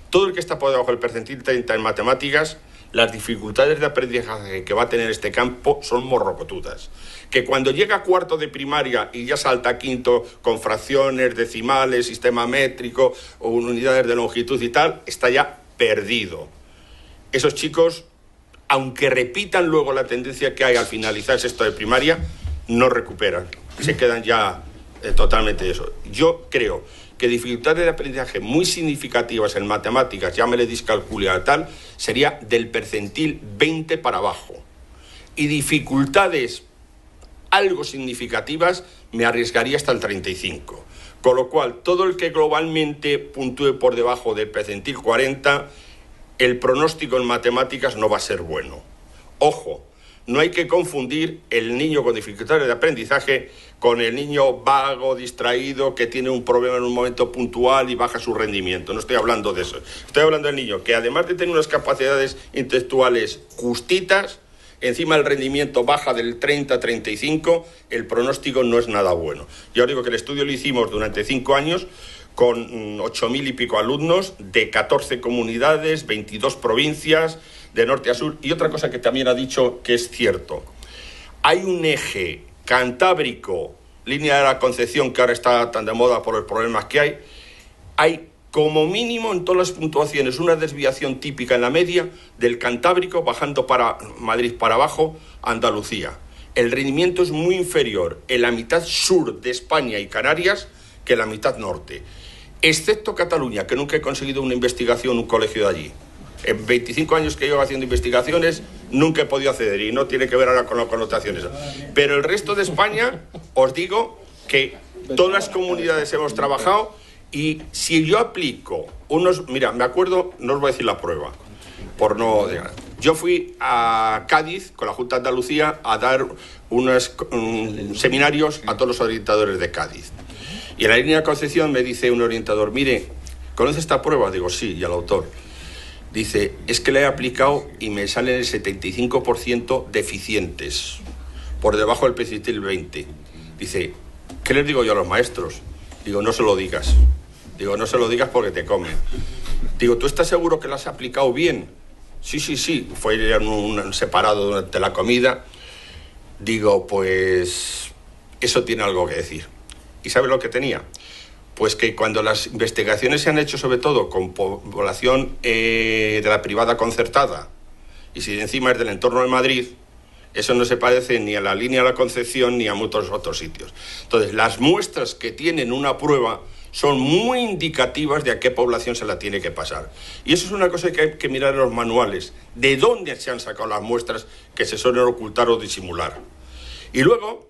C: todo el que está por debajo del percentil 30 en matemáticas, las dificultades de aprendizaje que va a tener este campo son morrocotudas. Que cuando llega a cuarto de primaria y ya salta a quinto con fracciones, decimales, sistema métrico o unidades de longitud y tal, está ya perdido. Esos chicos, aunque repitan luego la tendencia que hay al finalizar sexto de primaria, no recuperan, se quedan ya totalmente eso. Yo creo que dificultades de aprendizaje muy significativas en matemáticas, llámele discalculia tal, sería del percentil 20 para abajo. Y dificultades algo significativas me arriesgaría hasta el 35. Con lo cual, todo el que globalmente puntúe por debajo del percentil 40, el pronóstico en matemáticas no va a ser bueno. Ojo, no hay que confundir el niño con dificultades de aprendizaje con el niño vago, distraído, que tiene un problema en un momento puntual y baja su rendimiento. No estoy hablando de eso. Estoy hablando del niño que, además de tener unas capacidades intelectuales justitas, encima el rendimiento baja del 30-35, el pronóstico no es nada bueno. Yo os digo que el estudio lo hicimos durante 5 años con 8.000 y pico alumnos de 14 comunidades, 22 provincias, de norte a sur. Y otra cosa que también ha dicho que es cierto, hay un eje cantábrico, línea de la Concepción, que ahora está tan de moda por los problemas que hay como mínimo en todas las puntuaciones una desviación típica en la media del Cantábrico bajando para Madrid para abajo a Andalucía. El rendimiento es muy inferior en la mitad sur de España y Canarias que en la mitad norte, excepto Cataluña, que nunca he conseguido una investigación, un colegio de allí. En 25 años que llevo haciendo investigaciones nunca he podido acceder, y no tiene que ver ahora con las connotaciones. Pero el resto de España, os digo que todas las comunidades hemos trabajado, y si yo aplico unos... Mira, me acuerdo, no os voy a decir la prueba, por no... Yo fui a Cádiz con la Junta de Andalucía a dar unos seminarios a todos los orientadores de Cádiz. Y en la línea de Concepción me dice un orientador, mire, ¿conoce esta prueba? Digo, sí, y al autor. Dice, es que la he aplicado y me salen el 75% deficientes, por debajo del percentil 20. Dice, ¿qué les digo yo a los maestros? Digo, no se lo digas. Digo, no se lo digas porque te comen. Digo, ¿tú estás seguro que la has aplicado bien? Sí, sí, sí. Fue en un separado durante la comida. Digo, pues eso tiene algo que decir. ¿Y sabe lo que tenía? Pues que cuando las investigaciones se han hecho sobre todo con población de la privada concertada, y si encima es del entorno de Madrid, eso no se parece ni a la línea de la Concepción ni a muchos otros sitios. Entonces, las muestras que tienen una prueba son muy indicativas de a qué población se la tiene que pasar. Y eso es una cosa que hay que mirar en los manuales, de dónde se han sacado las muestras que se suelen ocultar o disimular. Y luego,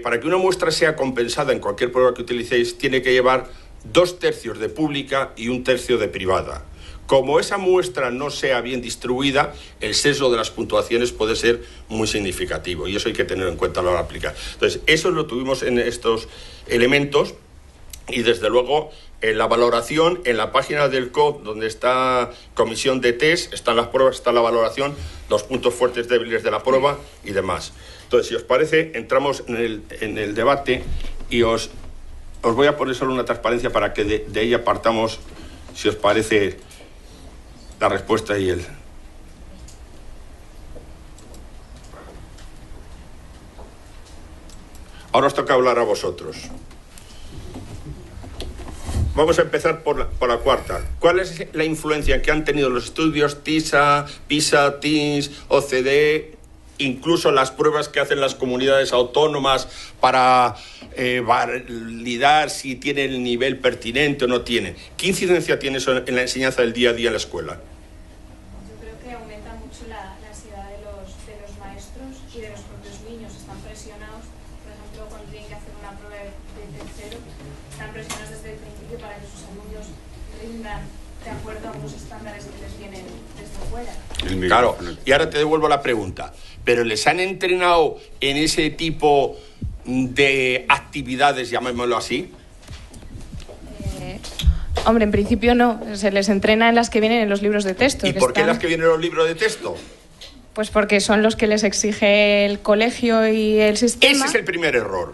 C: para que una muestra sea compensada en cualquier prueba que utilicéis, tiene que llevar 2/3 de pública y 1/3 de privada. Como esa muestra no sea bien distribuida, el sesgo de las puntuaciones puede ser muy significativo, y eso hay que tener en cuenta a la hora de aplicar. Entonces, eso lo tuvimos en estos elementos, Y desde luego, en la valoración, en la página del COP, donde está comisión de test, están las pruebas, está la valoración, los puntos fuertes, débiles de la prueba y demás. Entonces, si os parece, entramos en el debate y os voy a poner solo una transparencia para que de ella partamos, si os parece, la respuesta y el... Ahora os toca hablar a vosotros. Vamos a empezar por la cuarta. ¿Cuál es la influencia que han tenido los estudios TISA, PISA, TIMSS, OCDE, incluso las pruebas que hacen las comunidades autónomas para validar si tiene el nivel pertinente o no tiene? ¿Qué incidencia tiene eso en la enseñanza del día a día en la escuela?
E: Yo creo que aumenta mucho la ansiedad de los maestros y de los propios niños. Están presionados, por ejemplo, cuando tienen que hacer una prueba de tercero, están presionados desde el principio para que sus alumnos rindan de acuerdo a unos estándares que les vienen desde fuera.
C: Claro, y ahora te devuelvo la pregunta. ¿Pero les han entrenado en ese tipo de actividades, llamémoslo así?
E: Hombre, en principio no. Se les entrena en las que vienen en los libros de texto.
C: ¿Y por qué las que vienen en los libros de texto?
E: Pues porque son los que les exige el colegio y el sistema.
C: Ese es el primer error.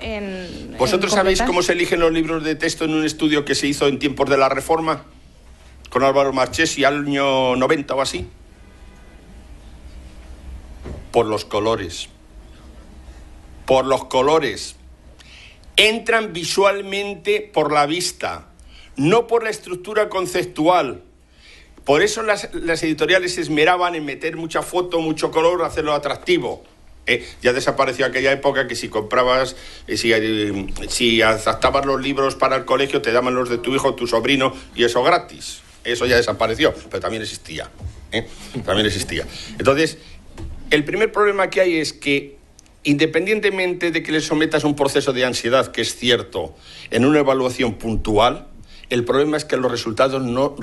C: ¿Vosotros sabéis cómo se eligen los libros de texto en un estudio que se hizo en tiempos de la Reforma? Con Álvaro Marchesi, año 90 o así. Por los colores. Por los colores. Entran visualmente por la vista, no por la estructura conceptual. Por eso las editoriales se esmeraban en meter mucha foto, mucho color, hacerlo atractivo. Ya desapareció aquella época que si comprabas, si adaptabas los libros para el colegio, te daban los de tu hijo, tu sobrino, y eso gratis. Eso ya desapareció, pero también existía. También existía. Entonces, el primer problema que hay es que, independientemente de que le sometas a un proceso de ansiedad, que es cierto, en una evaluación puntual, el problema es que los resultados no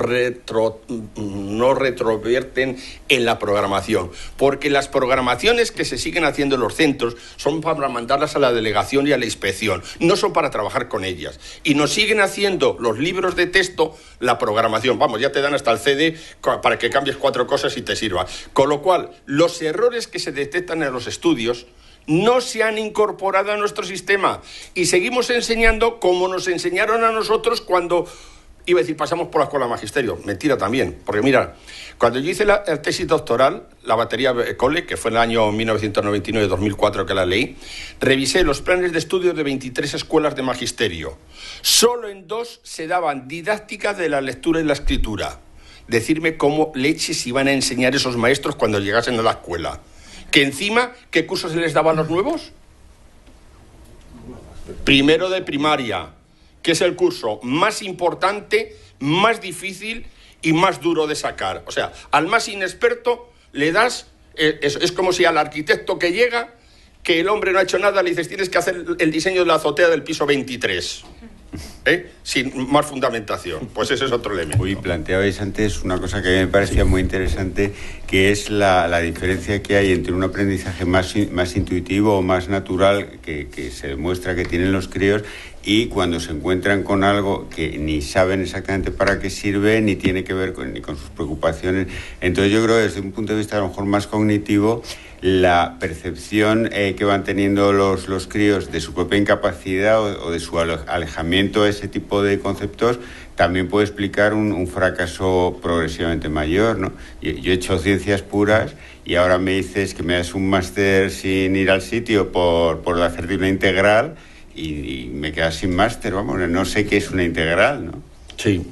C: retrovierten en la programación, porque las programaciones que se siguen haciendo en los centros son para mandarlas a la delegación y a la inspección, no son para trabajar con ellas. Y nos siguen haciendo los libros de texto la programación. Vamos, ya te dan hasta el CD para que cambies 4 cosas y te sirva. Con lo cual, los errores que se detectan en los estudios no se han incorporado a nuestro sistema y seguimos enseñando como nos enseñaron a nosotros cuando, iba a decir, pasamos por la escuela de magisterio. Mentira también, porque mira, cuando yo hice la tesis doctoral, la batería Cole, que fue en el año 1999-2004 que la leí, revisé los planes de estudio de 23 escuelas de magisterio. Solo en 2 se daban didácticas de la lectura y la escritura. Decirme cómo leches iban a enseñar esos maestros cuando llegasen a la escuela. Que encima, ¿qué cursos se les daban a los nuevos? Primero de primaria, que es el curso más importante, más difícil y más duro de sacar. O sea, al más inexperto le das, es como si al arquitecto que llega, que el hombre no ha hecho nada, le dices, tienes que hacer el diseño de la azotea del piso 23. Sin más fundamentación. Pues ese es otro elemento.
A: Uy, planteabais antes una cosa que me parecía muy interesante, que es la diferencia que hay entre un aprendizaje más intuitivo o más natural que se demuestra que tienen los críos y cuando se encuentran con algo que ni saben exactamente para qué sirve, ni tiene que ver ni con sus preocupaciones. Entonces yo creo que desde un punto de vista a lo mejor más cognitivo, la percepción que van teniendo los críos de su propia incapacidad o de su alejamiento a ese tipo de conceptos también puede explicar un fracaso progresivamente mayor, ¿no? Yo he hecho ciencias puras y ahora me dices que me das un máster sin ir al sitio por hacerte una integral y me quedas sin máster, vamos, no sé qué es una integral, ¿no?
C: Sí.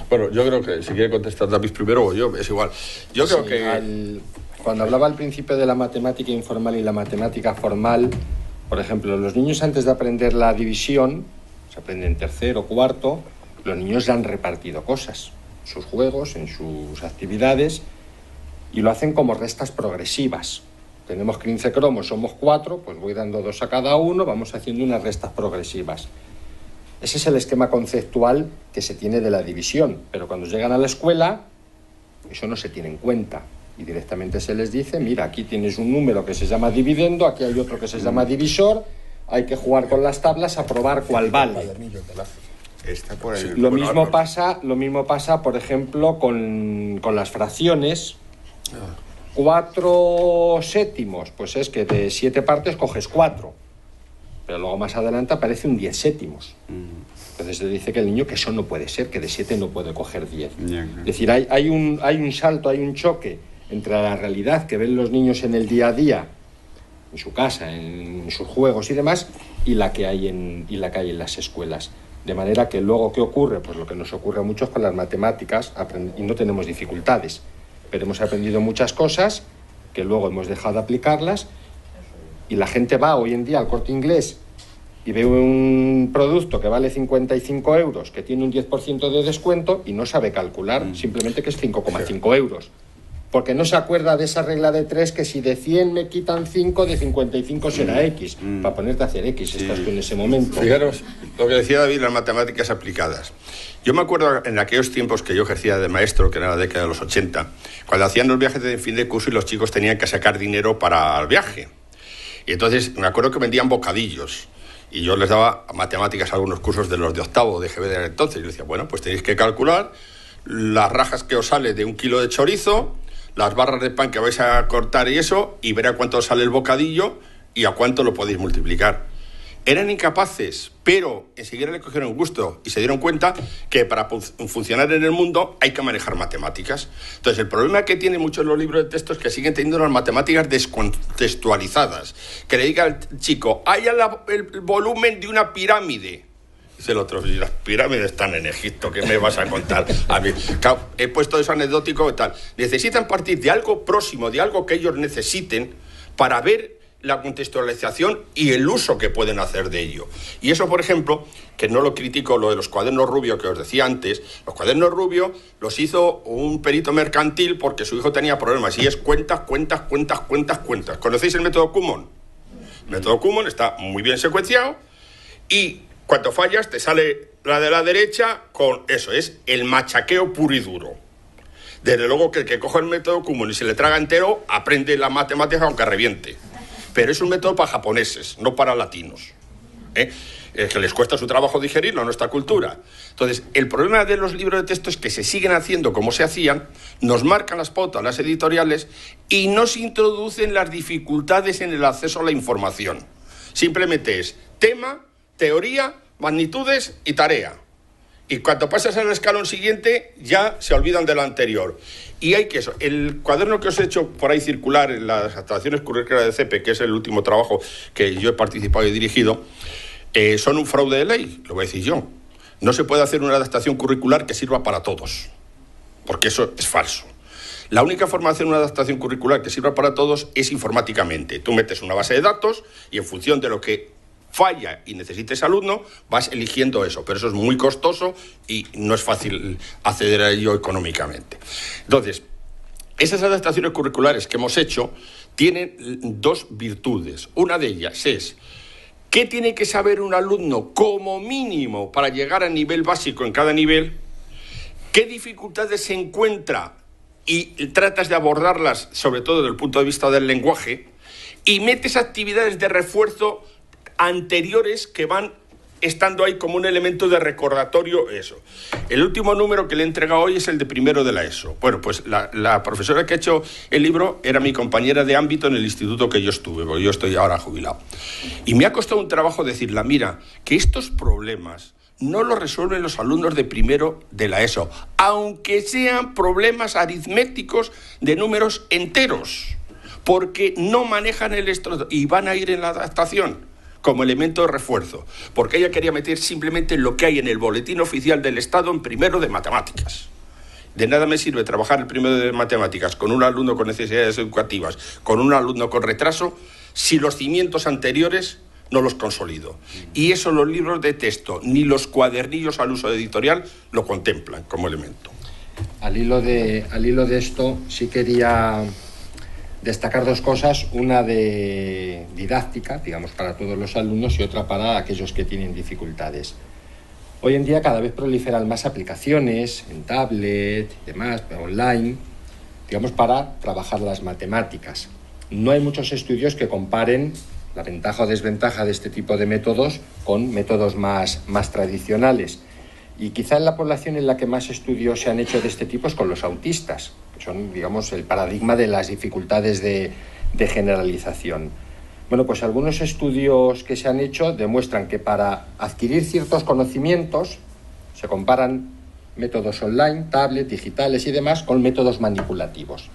C: Bueno, yo creo que si quiere contestar David primero o yo, es igual. Yo creo que...
B: Cuando hablaba al principio de la matemática informal y la matemática formal, por ejemplo, los niños antes de aprender la división, se aprende en tercero, cuarto, los niños ya han repartido cosas, sus juegos, en sus actividades, y lo hacen como restas progresivas. Tenemos 15 cromos, somos 4, pues voy dando 2 a cada uno, vamos haciendo unas restas progresivas. Ese es el esquema conceptual que se tiene de la división, pero cuando llegan a la escuela, eso no se tiene en cuenta. Y directamente se les dice, mira, aquí tienes un número que se llama dividendo, aquí hay otro que se llama divisor, hay que jugar con las tablas a probar cuál vale.
A: Está por ahí.
B: Lo mismo pasa, por ejemplo, con las fracciones. 4 séptimos, pues es que de 7 partes coges 4, pero luego más adelante aparece un 10 séptimos. Entonces le dice que el niño que eso no puede ser, que de 7 no puede coger 10. Es decir, hay un salto, hay un choque entre la realidad que ven los niños en el día a día, en su casa, en sus juegos y demás, y la que hay en las escuelas. De manera que luego, ¿qué ocurre? Pues lo que nos ocurre a muchos con las matemáticas, y no tenemos dificultades, pero hemos aprendido muchas cosas que luego hemos dejado de aplicarlas, y la gente va hoy en día al Corte Inglés y ve un producto que vale 55 euros, que tiene un 10% de descuento, y no sabe calcular, simplemente que es 5,5 euros. Porque no se acuerda de esa regla de 3, que si de 100 me quitan 5, de 55 será X. Para ponerte a hacer X, estás tú en ese momento.
C: Fijaros, lo que decía David, las matemáticas aplicadas. Yo me acuerdo en aquellos tiempos que yo ejercía de maestro, que era la década de los 80, cuando hacían los viajes de fin de curso y los chicos tenían que sacar dinero para el viaje. Y entonces me acuerdo que vendían bocadillos. Y yo les daba matemáticas a algunos cursos de los de octavo de GB de entonces. Y les decía, bueno, pues tenéis que calcular las rajas que os sale de 1 kilo de chorizo, las barras de pan que vais a cortar y eso, y ver a cuánto sale el bocadillo y a cuánto lo podéis multiplicar. Eran incapaces, pero enseguida le cogieron gusto y se dieron cuenta que para funcionar en el mundo hay que manejar matemáticas. Entonces, el problema que tienen muchos los libros de texto es que siguen teniendo las matemáticas descontextualizadas. Que le diga al chico, hay el volumen de una pirámide. Dice el otro, las pirámides están en Egipto, ¿qué me vas a contar? A mí, claro, he puesto eso anecdótico y tal. Necesitan partir de algo próximo, de algo que ellos necesiten, para ver la contextualización y el uso que pueden hacer de ello. Y eso, por ejemplo, que no lo critico, lo de los cuadernos Rubio que os decía antes, los cuadernos Rubio los hizo un perito mercantil porque su hijo tenía problemas, y es cuentas. ¿Conocéis el método Kumon? El método Kumon está muy bien secuenciado, y cuando fallas te sale la de la derecha con eso, es el machaqueo puro y duro. Desde luego que el que coge el método Kumon y se le traga entero, aprende la matemática aunque reviente. Pero es un método para japoneses, no para latinos. Es que les cuesta su trabajo digerirlo a nuestra cultura. Entonces, el problema de los libros de texto es que se siguen haciendo como se hacían, nos marcan las pautas las editoriales y no se introducen las dificultades en el acceso a la información. Simplemente es tema, teoría, magnitudes y tarea. Y cuando pasas al escalón siguiente, ya se olvidan de lo anterior. Y hay que eso. El cuaderno que os he hecho por ahí circular en las adaptaciones curriculares de CEPE, que es el último trabajo que yo he participado y dirigido, son un fraude de ley, lo voy a decir yo. No se puede hacer una adaptación curricular que sirva para todos, porque eso es falso. La única forma de hacer una adaptación curricular que sirva para todos es informáticamente. Tú metes una base de datos y en función de lo que falla y necesites alumno, vas eligiendo eso, pero eso es muy costoso y no es fácil acceder a ello económicamente. Entonces, esas adaptaciones curriculares que hemos hecho tienen 2 virtudes. Una de ellas es, ¿qué tiene que saber un alumno como mínimo para llegar a nivel básico en cada nivel? ¿Qué dificultades se encuentra y tratas de abordarlas, sobre todo desde el punto de vista del lenguaje? Y metes actividades de refuerzo anteriores que van estando ahí como un elemento de recordatorio eso. El último número que le he entregado hoy es el de primero de la ESO. Bueno, pues la profesora que ha hecho el libro era mi compañera de ámbito en el instituto que yo estuve, porque yo estoy ahora jubilado. Y me ha costado un trabajo decirle, mira, que estos problemas no los resuelven los alumnos de primero de la ESO, aunque sean problemas aritméticos de números enteros, porque no manejan el estructo y van a ir en la adaptación como elemento de refuerzo, porque ella quería meter simplemente lo que hay en el boletín oficial del Estado en primero de matemáticas. De nada me sirve trabajar el primero de matemáticas con un alumno con necesidades educativas, con un alumno con retraso, si los cimientos anteriores no los consolido. Y eso los libros de texto ni los cuadernillos al uso editorial lo contemplan como elemento.
B: Al hilo de esto, sí quería destacar 2 cosas, una de didáctica, digamos, para todos los alumnos, y otra para aquellos que tienen dificultades. Hoy en día cada vez proliferan más aplicaciones en tablet, demás, online, digamos, para trabajar las matemáticas. No hay muchos estudios que comparen la ventaja o desventaja de este tipo de métodos con métodos más tradicionales. Y quizá en la población en la que más estudios se han hecho de este tipo es con los autistas, que son, digamos, el paradigma de las dificultades de generalización. Bueno, pues algunos estudios que se han hecho demuestran que para adquirir ciertos conocimientos se comparan métodos online, tablet, digitales y demás con métodos manipulativos.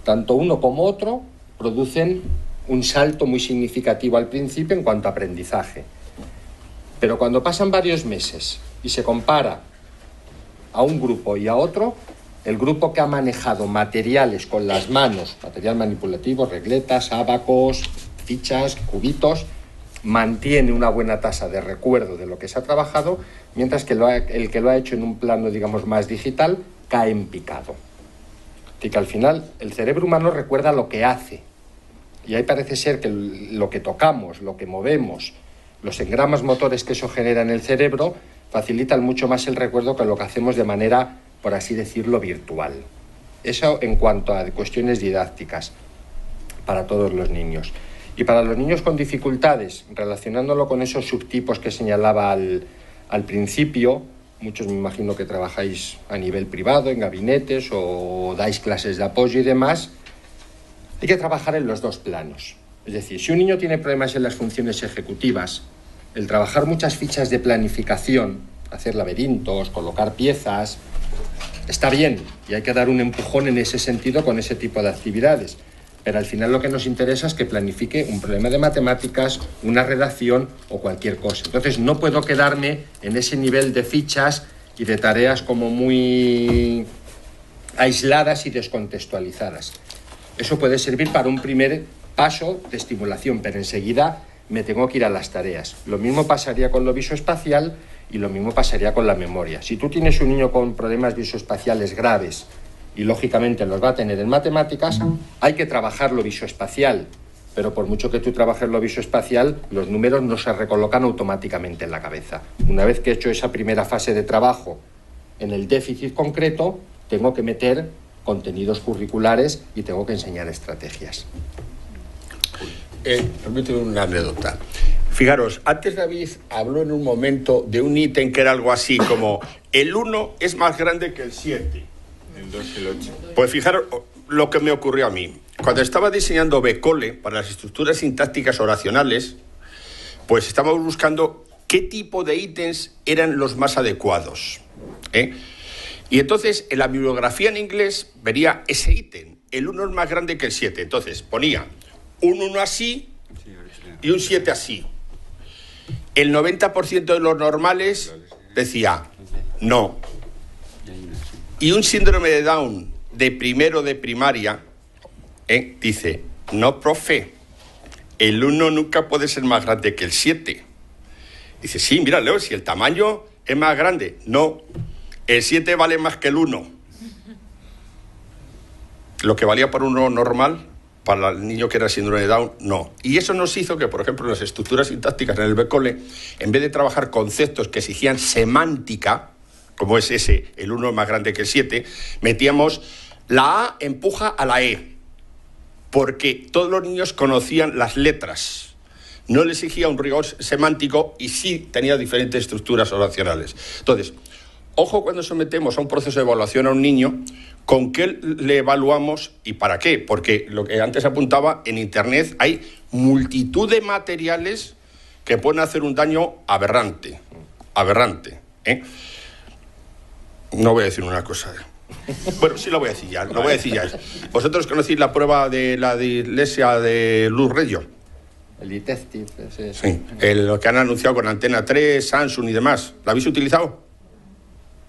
B: Tanto uno como otro producen un salto muy significativo al principio en cuanto a aprendizaje. Pero cuando pasan varios meses y se compara a un grupo y a otro, el grupo que ha manejado materiales con las manos, material manipulativo, regletas, ábacos, fichas, cubitos, mantiene una buena tasa de recuerdo de lo que se ha trabajado, mientras que el que lo ha hecho en un plano, digamos, más digital, cae en picado. Así que al final el cerebro humano recuerda lo que hace. Y ahí parece ser que lo que tocamos, lo que movemos, los engramas motores que eso genera en el cerebro, facilitan mucho más el recuerdo que lo que hacemos de manera, por así decirlo, virtual. Eso en cuanto a cuestiones didácticas para todos los niños. Y para los niños con dificultades, relacionándolo con esos subtipos que señalaba al principio, muchos me imagino que trabajáis a nivel privado, en gabinetes o dais clases de apoyo y demás, hay que trabajar en los dos planos. Es decir, si un niño tiene problemas en las funciones ejecutivas, el trabajar muchas fichas de planificación, hacer laberintos, colocar piezas, está bien y hay que dar un empujón en ese sentido con ese tipo de actividades. Pero al final lo que nos interesa es que planifique un problema de matemáticas, una redacción o cualquier cosa. Entonces no puedo quedarme en ese nivel de fichas y de tareas como muy aisladas y descontextualizadas. Eso puede servir para un primer paso de estimulación, pero enseguida me tengo que ir a las tareas. Lo mismo pasaría con lo visoespacial y lo mismo pasaría con la memoria. Si tú tienes un niño con problemas visoespaciales graves y lógicamente los va a tener en matemáticas, hay que trabajar lo visoespacial, pero por mucho que tú trabajes lo visoespacial, los números no se recolocan automáticamente en la cabeza. Una vez que he hecho esa primera fase de trabajo en el déficit concreto, tengo que meter contenidos curriculares y tengo que enseñar estrategias.
C: Permíteme una anécdota. Fijaros, antes David habló en un momento de un ítem que era algo así como el 1 es más grande que el 7.
A: El 2 y el 8.
C: Pues fijaros lo que me ocurrió a mí. Cuando estaba diseñando Becole para las estructuras sintácticas oracionales, pues estábamos buscando qué tipo de ítems eran los más adecuados. Y entonces en la bibliografía en inglés vería ese ítem. El 1 es más grande que el 7. Entonces ponía un 1 así y un 7 así. El 90% de los normales decía no. Y un síndrome de Down de primero de primaria dice, no, profe, el 1 nunca puede ser más grande que el 7. Dice, sí, mira, Leo, si el tamaño es más grande. No, el 7 vale más que el 1. Lo que valía para uno normal, para el niño que era síndrome de Down, no. Y eso nos hizo que, por ejemplo, en las estructuras sintácticas en el Becole, en vez de trabajar conceptos que exigían semántica, como es ese, el 1 es más grande que el 7, metíamos la A empuja a la E, porque todos los niños conocían las letras. No les exigía un rigor semántico y sí tenía diferentes estructuras oracionales. Entonces, ojo cuando sometemos a un proceso de evaluación a un niño, ¿con qué le evaluamos y para qué? Porque lo que antes apuntaba, en Internet hay multitud de materiales que pueden hacer un daño aberrante. No voy a decir una cosa. Bueno, sí lo voy a decir ya. ¿Vosotros conocéis la prueba de la dislexia de Luz Reggio?
B: El detective.
C: Sí, lo que han anunciado con Antena 3, Samsung y demás. ¿La habéis utilizado?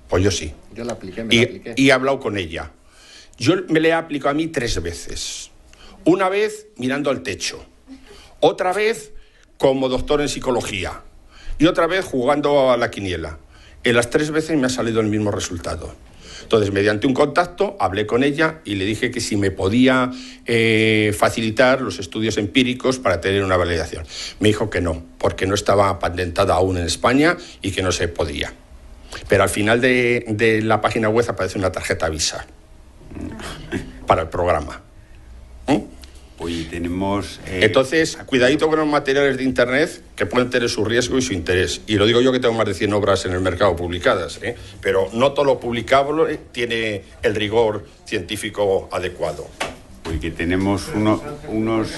C: Pues yo sí.
B: Yo la apliqué, me la apliqué.
C: Y he hablado con ella. Yo me la he aplicado a mí 3 veces. Una vez mirando al techo. Otra vez como doctor en psicología. Y otra vez jugando a la quiniela. En las 3 veces me ha salido el mismo resultado. Entonces, mediante un contacto, hablé con ella y le dije que si me podía facilitar los estudios empíricos para tener una validación. Me dijo que no, porque no estaba patentada aún en España y que no se podía. Pero al final de la página web aparece una tarjeta Visa para el programa.
A: Oye, tenemos...
C: Entonces, cuidadito con los materiales de Internet, que pueden tener su riesgo y su interés. Y lo digo yo, que tengo más de 100 obras en el mercado publicadas, pero no todo lo publicable tiene el rigor científico adecuado.
A: Porque tenemos unos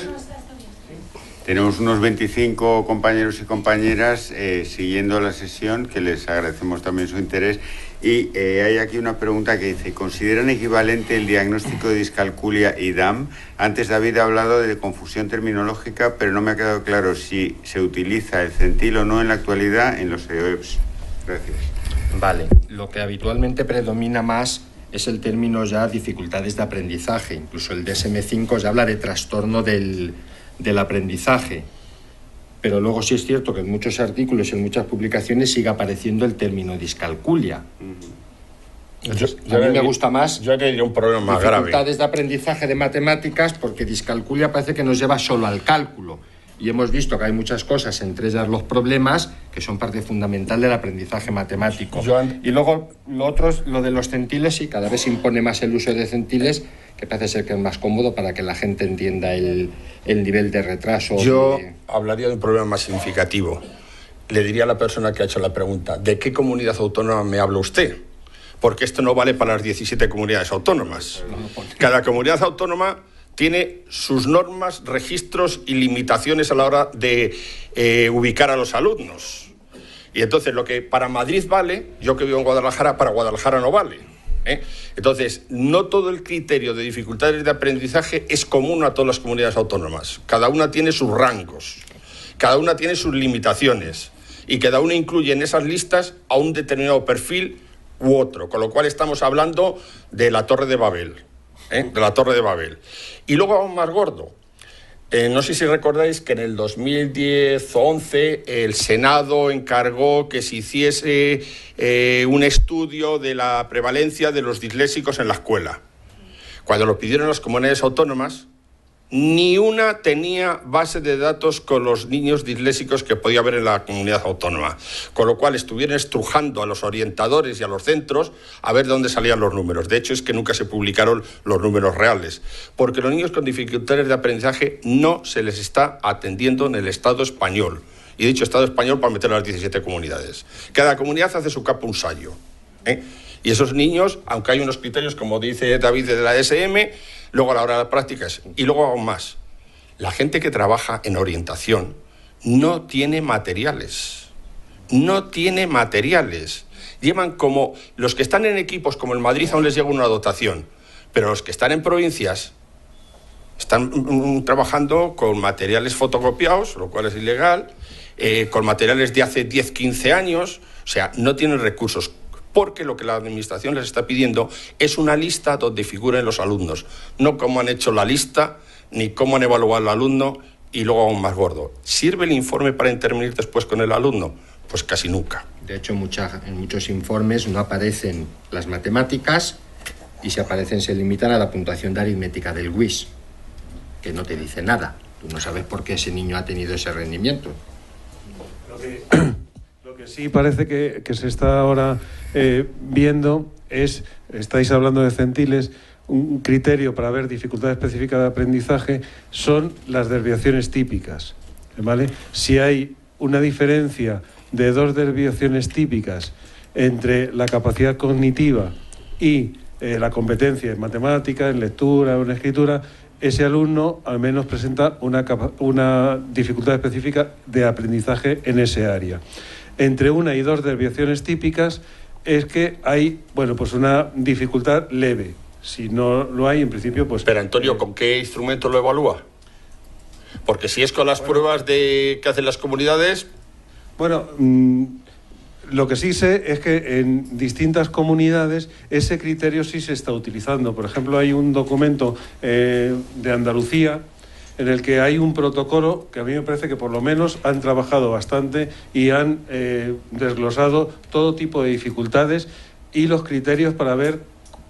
A: 25 compañeros y compañeras siguiendo la sesión, que les agradecemos también su interés. Y hay aquí una pregunta que dice: ¿consideran equivalente el diagnóstico de discalculia y DAM? Antes David ha hablado de confusión terminológica, pero no me ha quedado claro si se utiliza el centil o no en la actualidad en los EOEPS. Gracias.
B: Vale, lo que habitualmente predomina más es el término ya dificultades de aprendizaje. Incluso el DSM-5 ya habla de trastorno del aprendizaje. Pero luego sí es cierto que en muchos artículos y en muchas publicaciones sigue apareciendo el término discalculia. Entonces, a mí me gusta más
C: yo tendría un problema más grave.
B: Dificultades de aprendizaje de matemáticas, porque discalculia parece que nos lleva solo al cálculo. Y hemos visto que hay muchas cosas, entre ellas los problemas, que son parte fundamental del aprendizaje matemático. Y luego lo otro es lo de los centiles, y cada vez se impone más el uso de centiles, que parece ser que es más cómodo para que la gente entienda el nivel de retraso.
C: Yo hablaría de un problema más significativo. Le diría a la persona que ha hecho la pregunta: ¿de qué comunidad autónoma me habla usted? Porque esto no vale para las 17 comunidades autónomas. Cada comunidad autónoma tiene sus normas, registros y limitaciones a la hora de ubicar a los alumnos. Y entonces lo que para Madrid vale, yo que vivo en Guadalajara, para Guadalajara no vale. Entonces, no todo el criterio de dificultades de aprendizaje es común a todas las comunidades autónomas. Cada una tiene sus rangos, cada una tiene sus limitaciones, y cada una incluye en esas listas a un determinado perfil u otro, con lo cual estamos hablando de la Torre de Babel, de la Torre de Babel. Y luego aún más gordo. No sé si recordáis que en el 2010 o 11 el Senado encargó que se hiciese un estudio de la prevalencia de los disléxicos en la escuela. Cuando lo pidieron las comunidades autónomas, ni una tenía base de datos con los niños disléxicos que podía haber en la comunidad autónoma, con lo cual estuvieron estrujando a los orientadores y a los centros a ver de dónde salían los números. De hecho, es que nunca se publicaron los números reales, porque los niños con dificultades de aprendizaje no se les está atendiendo en el Estado español. Y he dicho Estado español para meter a las 17 comunidades. Cada comunidad hace su capunsayo, Y esos niños, aunque hay unos criterios, como dice David, de la DSM, luego a la hora de las prácticas, y luego aún más, la gente que trabaja en orientación no tiene materiales. No tiene materiales. Llevan como... Los que están en equipos como el Madrid aún les llega una dotación, pero los que están en provincias están trabajando con materiales fotocopiados, lo cual es ilegal, con materiales de hace 10, 15 años, o sea, no tienen recursos. Porque lo que la Administración les está pidiendo es una lista donde figuren los alumnos, no cómo han hecho la lista, ni cómo han evaluado al alumno, y luego aún más gordo. ¿Sirve el informe para intervenir después con el alumno? Pues casi nunca.
B: De hecho, en muchos informes no aparecen las matemáticas, y si aparecen se limitan a la puntuación de aritmética del WIS, que no te dice nada. Tú no sabes por qué ese niño ha tenido ese rendimiento.
F: Lo que sí parece que se está ahora viendo es, estáis hablando de centiles, un criterio para ver dificultad específica de aprendizaje son las desviaciones típicas, ¿vale? Si hay una diferencia de 2 desviaciones típicas entre la capacidad cognitiva y la competencia en matemáticas, en lectura o en escritura, ese alumno al menos presenta una dificultad específica de aprendizaje en ese área. Entre 1 y 2 desviaciones típicas es que hay, pues una dificultad leve. Si no lo hay, en principio, pues...
C: Pero, Antonio, ¿con qué instrumento lo evalúa? Porque si es con las pruebas que hacen las comunidades...
F: Bueno, lo que sí sé es que en distintas comunidades ese criterio sí se está utilizando. Por ejemplo, hay un documento de Andalucía en el que hay un protocolo que a mí me parece que por lo menos han trabajado bastante y han desglosado todo tipo de dificultades y los criterios para ver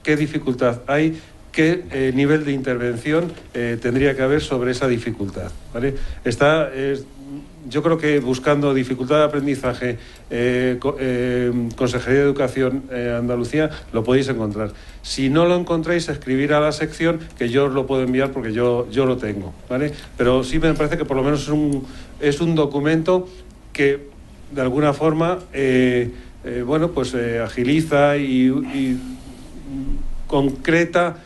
F: qué dificultad hay, qué nivel de intervención tendría que haber sobre esa dificultad, ¿vale? Yo creo que buscando dificultad de aprendizaje, Consejería de Educación Andalucía, lo podéis encontrar. Si no lo encontráis, escribir a la sección, que yo os lo puedo enviar porque yo lo tengo, ¿vale? Pero sí me parece que por lo menos es un documento que de alguna forma agiliza y concreta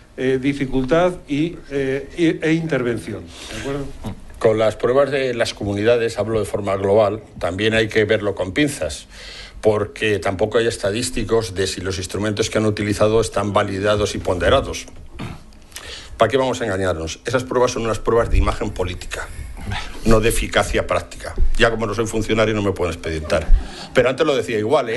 F: dificultad e intervención, ¿de acuerdo?
C: Con las pruebas de las comunidades, hablo de forma global, también hay que verlo con pinzas, porque tampoco hay estadísticos de si los instrumentos que han utilizado están validados y ponderados. ¿Para qué vamos a engañarnos? Esas pruebas son unas pruebas de imagen política, no de eficacia práctica. Ya como no soy funcionario no me puedo expedientar. Pero antes lo decía igual,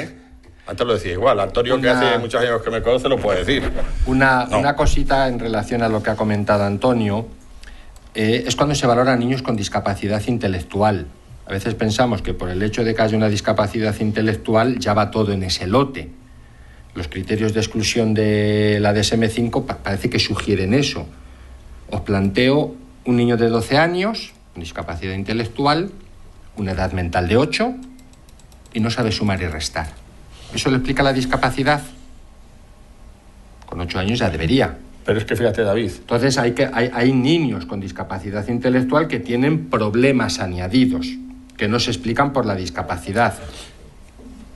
C: Antes lo decía igual. Antonio, que hace muchos años que me conoce, lo puede decir.
B: Una cosita en relación a lo que ha comentado Antonio. Es cuando se valora a niños con discapacidad intelectual. A veces pensamos que por el hecho de que haya una discapacidad intelectual ya va todo en ese lote. Los criterios de exclusión de la DSM-5 parece que sugieren eso. Os planteo un niño de 12 años, con discapacidad intelectual, una edad mental de 8 y no sabe sumar y restar. ¿Eso le explica la discapacidad? Con 8 años ya debería.
C: Pero es que fíjate, David.
B: Entonces hay niños con discapacidad intelectual que tienen problemas añadidos, que no se explican por la discapacidad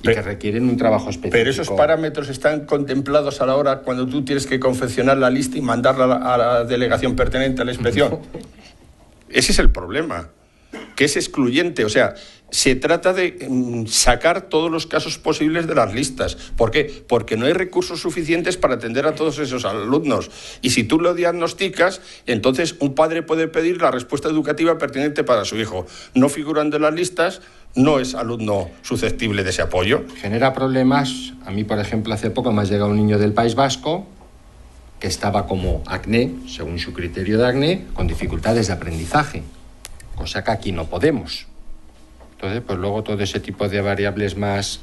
B: y que requieren un trabajo específico.
C: Pero esos parámetros están contemplados a la hora cuando tú tienes que confeccionar la lista y mandarla a la delegación pertinente a la inspección. Ese es el problema, que es excluyente. O sea, se trata de sacar todos los casos posibles de las listas. ¿Por qué? Porque no hay recursos suficientes para atender a todos esos alumnos. Y si tú lo diagnosticas, entonces un padre puede pedir la respuesta educativa pertinente para su hijo. No figurando en las listas, no es alumno susceptible de ese apoyo.
B: Genera problemas. A mí, por ejemplo, hace poco me ha llegado un niño del País Vasco que estaba como acné, según su criterio de acné, con dificultades de aprendizaje, cosa que aquí no podemos. Entonces, pues luego todo ese tipo de variables más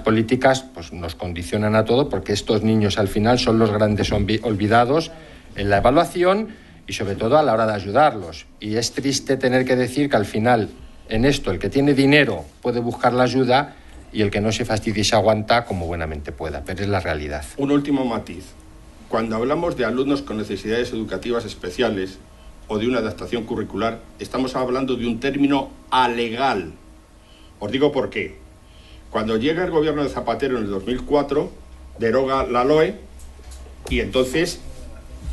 B: políticas pues nos condicionan a todo, porque estos niños al final son los grandes olvidados en la evaluación y sobre todo a la hora de ayudarlos. Y es triste tener que decir que al final en esto el que tiene dinero puede buscar la ayuda y el que no se fastidia y se aguanta como buenamente pueda, pero es la realidad.
C: Un último matiz. Cuando hablamos de alumnos con necesidades educativas especiales o de una adaptación curricular, estamos hablando de un término alegal. Os digo por qué. Cuando llega el gobierno de Zapatero en el 2004, deroga la LOE y entonces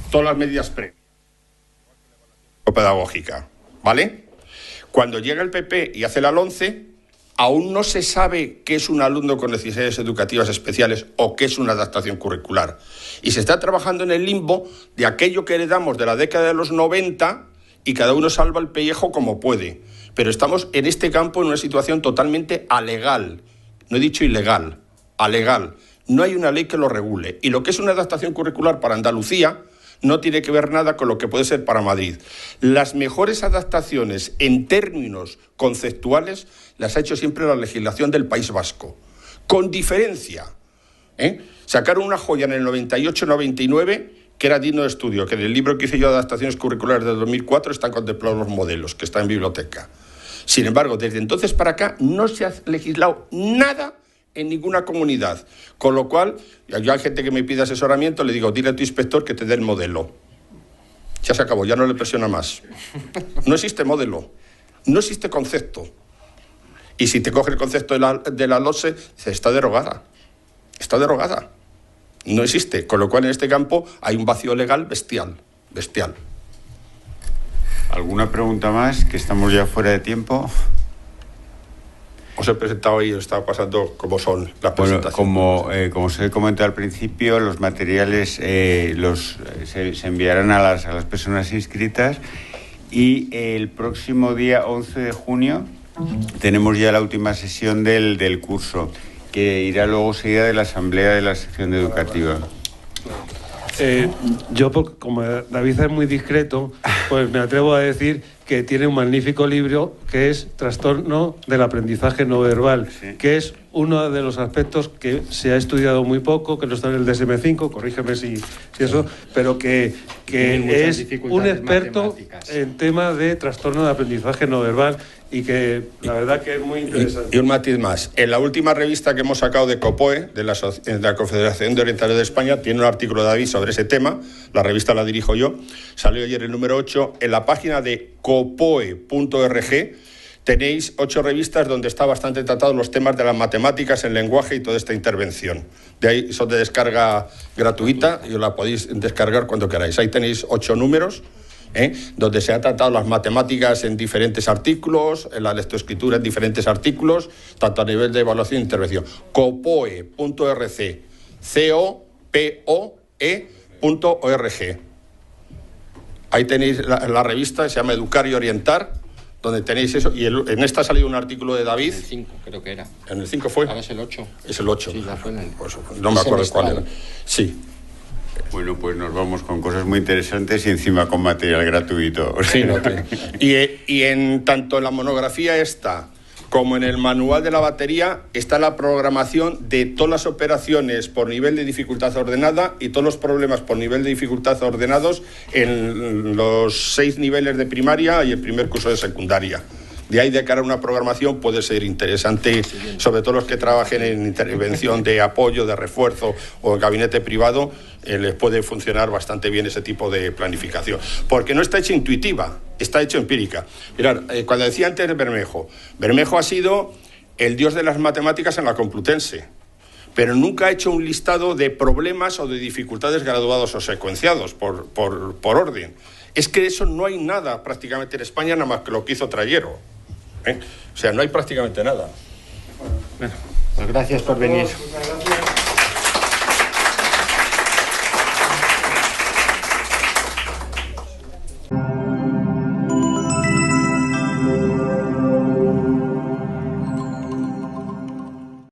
C: todas las medidas pedagógica, ¿vale? Cuando llega el PP y hace la LOMCE, aún no se sabe qué es un alumno con necesidades educativas especiales o qué es una adaptación curricular. Y se está trabajando en el limbo de aquello que heredamos de la década de los 90 y cada uno salva el pellejo como puede. Pero estamos en este campo en una situación totalmente alegal. No he dicho ilegal, alegal. No hay una ley que lo regule. Y lo que es una adaptación curricular para Andalucía no tiene que ver nada con lo que puede ser para Madrid. Las mejores adaptaciones en términos conceptuales las ha hecho siempre la legislación del País Vasco. Con diferencia. Sacaron una joya en el 98-99 que era digno de estudio, que en el libro que hice yo de adaptaciones curriculares del 2004 están contemplados los modelos, que está en biblioteca. Sin embargo, desde entonces para acá no se ha legislado nada en ninguna comunidad. Con lo cual, yo hay gente que me pide asesoramiento, le digo, dile a tu inspector que te dé el modelo. Ya se acabó, ya no le presiona más. No existe modelo, no existe concepto. Y si te coge el concepto de la LOMCE, dice, está derogada. Está derogada. No existe. Con lo cual, en este campo hay un vacío legal bestial. Bestial.
A: ¿Alguna pregunta más? Que estamos ya fuera de tiempo.
C: Os he presentado y os estaba pasando cómo son las presentaciones.
A: Como os he comentado al principio, los materiales se enviarán a las personas inscritas y el próximo día 11 de junio tenemos ya la última sesión del curso, que irá luego seguida de la asamblea de la sección educativa.
F: Yo, como David es muy discreto, pues me atrevo a decir que tiene un magnífico libro que es Trastorno del aprendizaje no verbal, sí, que es uno de los aspectos que se ha estudiado muy poco, que no está en el DSM-5, corrígeme si eso, pero que es un experto en tema de trastorno de aprendizaje no verbal y que la verdad que es muy interesante.
C: Y un matiz más. En la última revista que hemos sacado de COPOE, de la Confederación de Orientadores de España, tiene un artículo de David sobre ese tema. La revista la dirijo yo. Salió ayer el número 8. En la página de copoe.org tenéis 8 revistas donde está bastante tratados los temas de las matemáticas, el lenguaje y toda esta intervención. De ahí son de descarga gratuita y os la podéis descargar cuando queráis. Ahí tenéis 8 números. Donde se ha tratado las matemáticas en diferentes artículos, en la lectoescritura en diferentes artículos, tanto a nivel de evaluación e intervención. copoe.org, copoe.org. Ahí tenéis la revista, se llama Educar y Orientar, donde tenéis eso. Y en esta ha salido un artículo de David.
B: En el 5, creo que era.
C: ¿En el 5 fue?
B: Ahora es el 8.
C: Es el 8.
B: Sí, ya fue en el...
C: Pues no me acuerdo cuál era. Sí.
A: Bueno, pues nos vamos con cosas muy interesantes y encima con material gratuito.
C: Sí, no, y tanto en la monografía esta como en el manual de la batería está la programación de todas las operaciones por nivel de dificultad ordenada y todos los problemas por nivel de dificultad ordenados en los 6 niveles de primaria y el primer curso de secundaria. De ahí, de cara a una programación, puede ser interesante, sobre todo los que trabajen en intervención de apoyo, de refuerzo o en gabinete privado, les puede funcionar bastante bien ese tipo de planificación. Porque no está hecha intuitiva, está hecha empírica. Mirad, cuando decía antes de Bermejo ha sido el dios de las matemáticas en la Complutense, pero nunca ha hecho un listado de problemas o de dificultades graduados o secuenciados por orden. Es que eso no hay nada prácticamente en España, nada más que lo que hizo Trayero. O sea, no hay prácticamente nada.
B: Bueno, pues gracias por venir.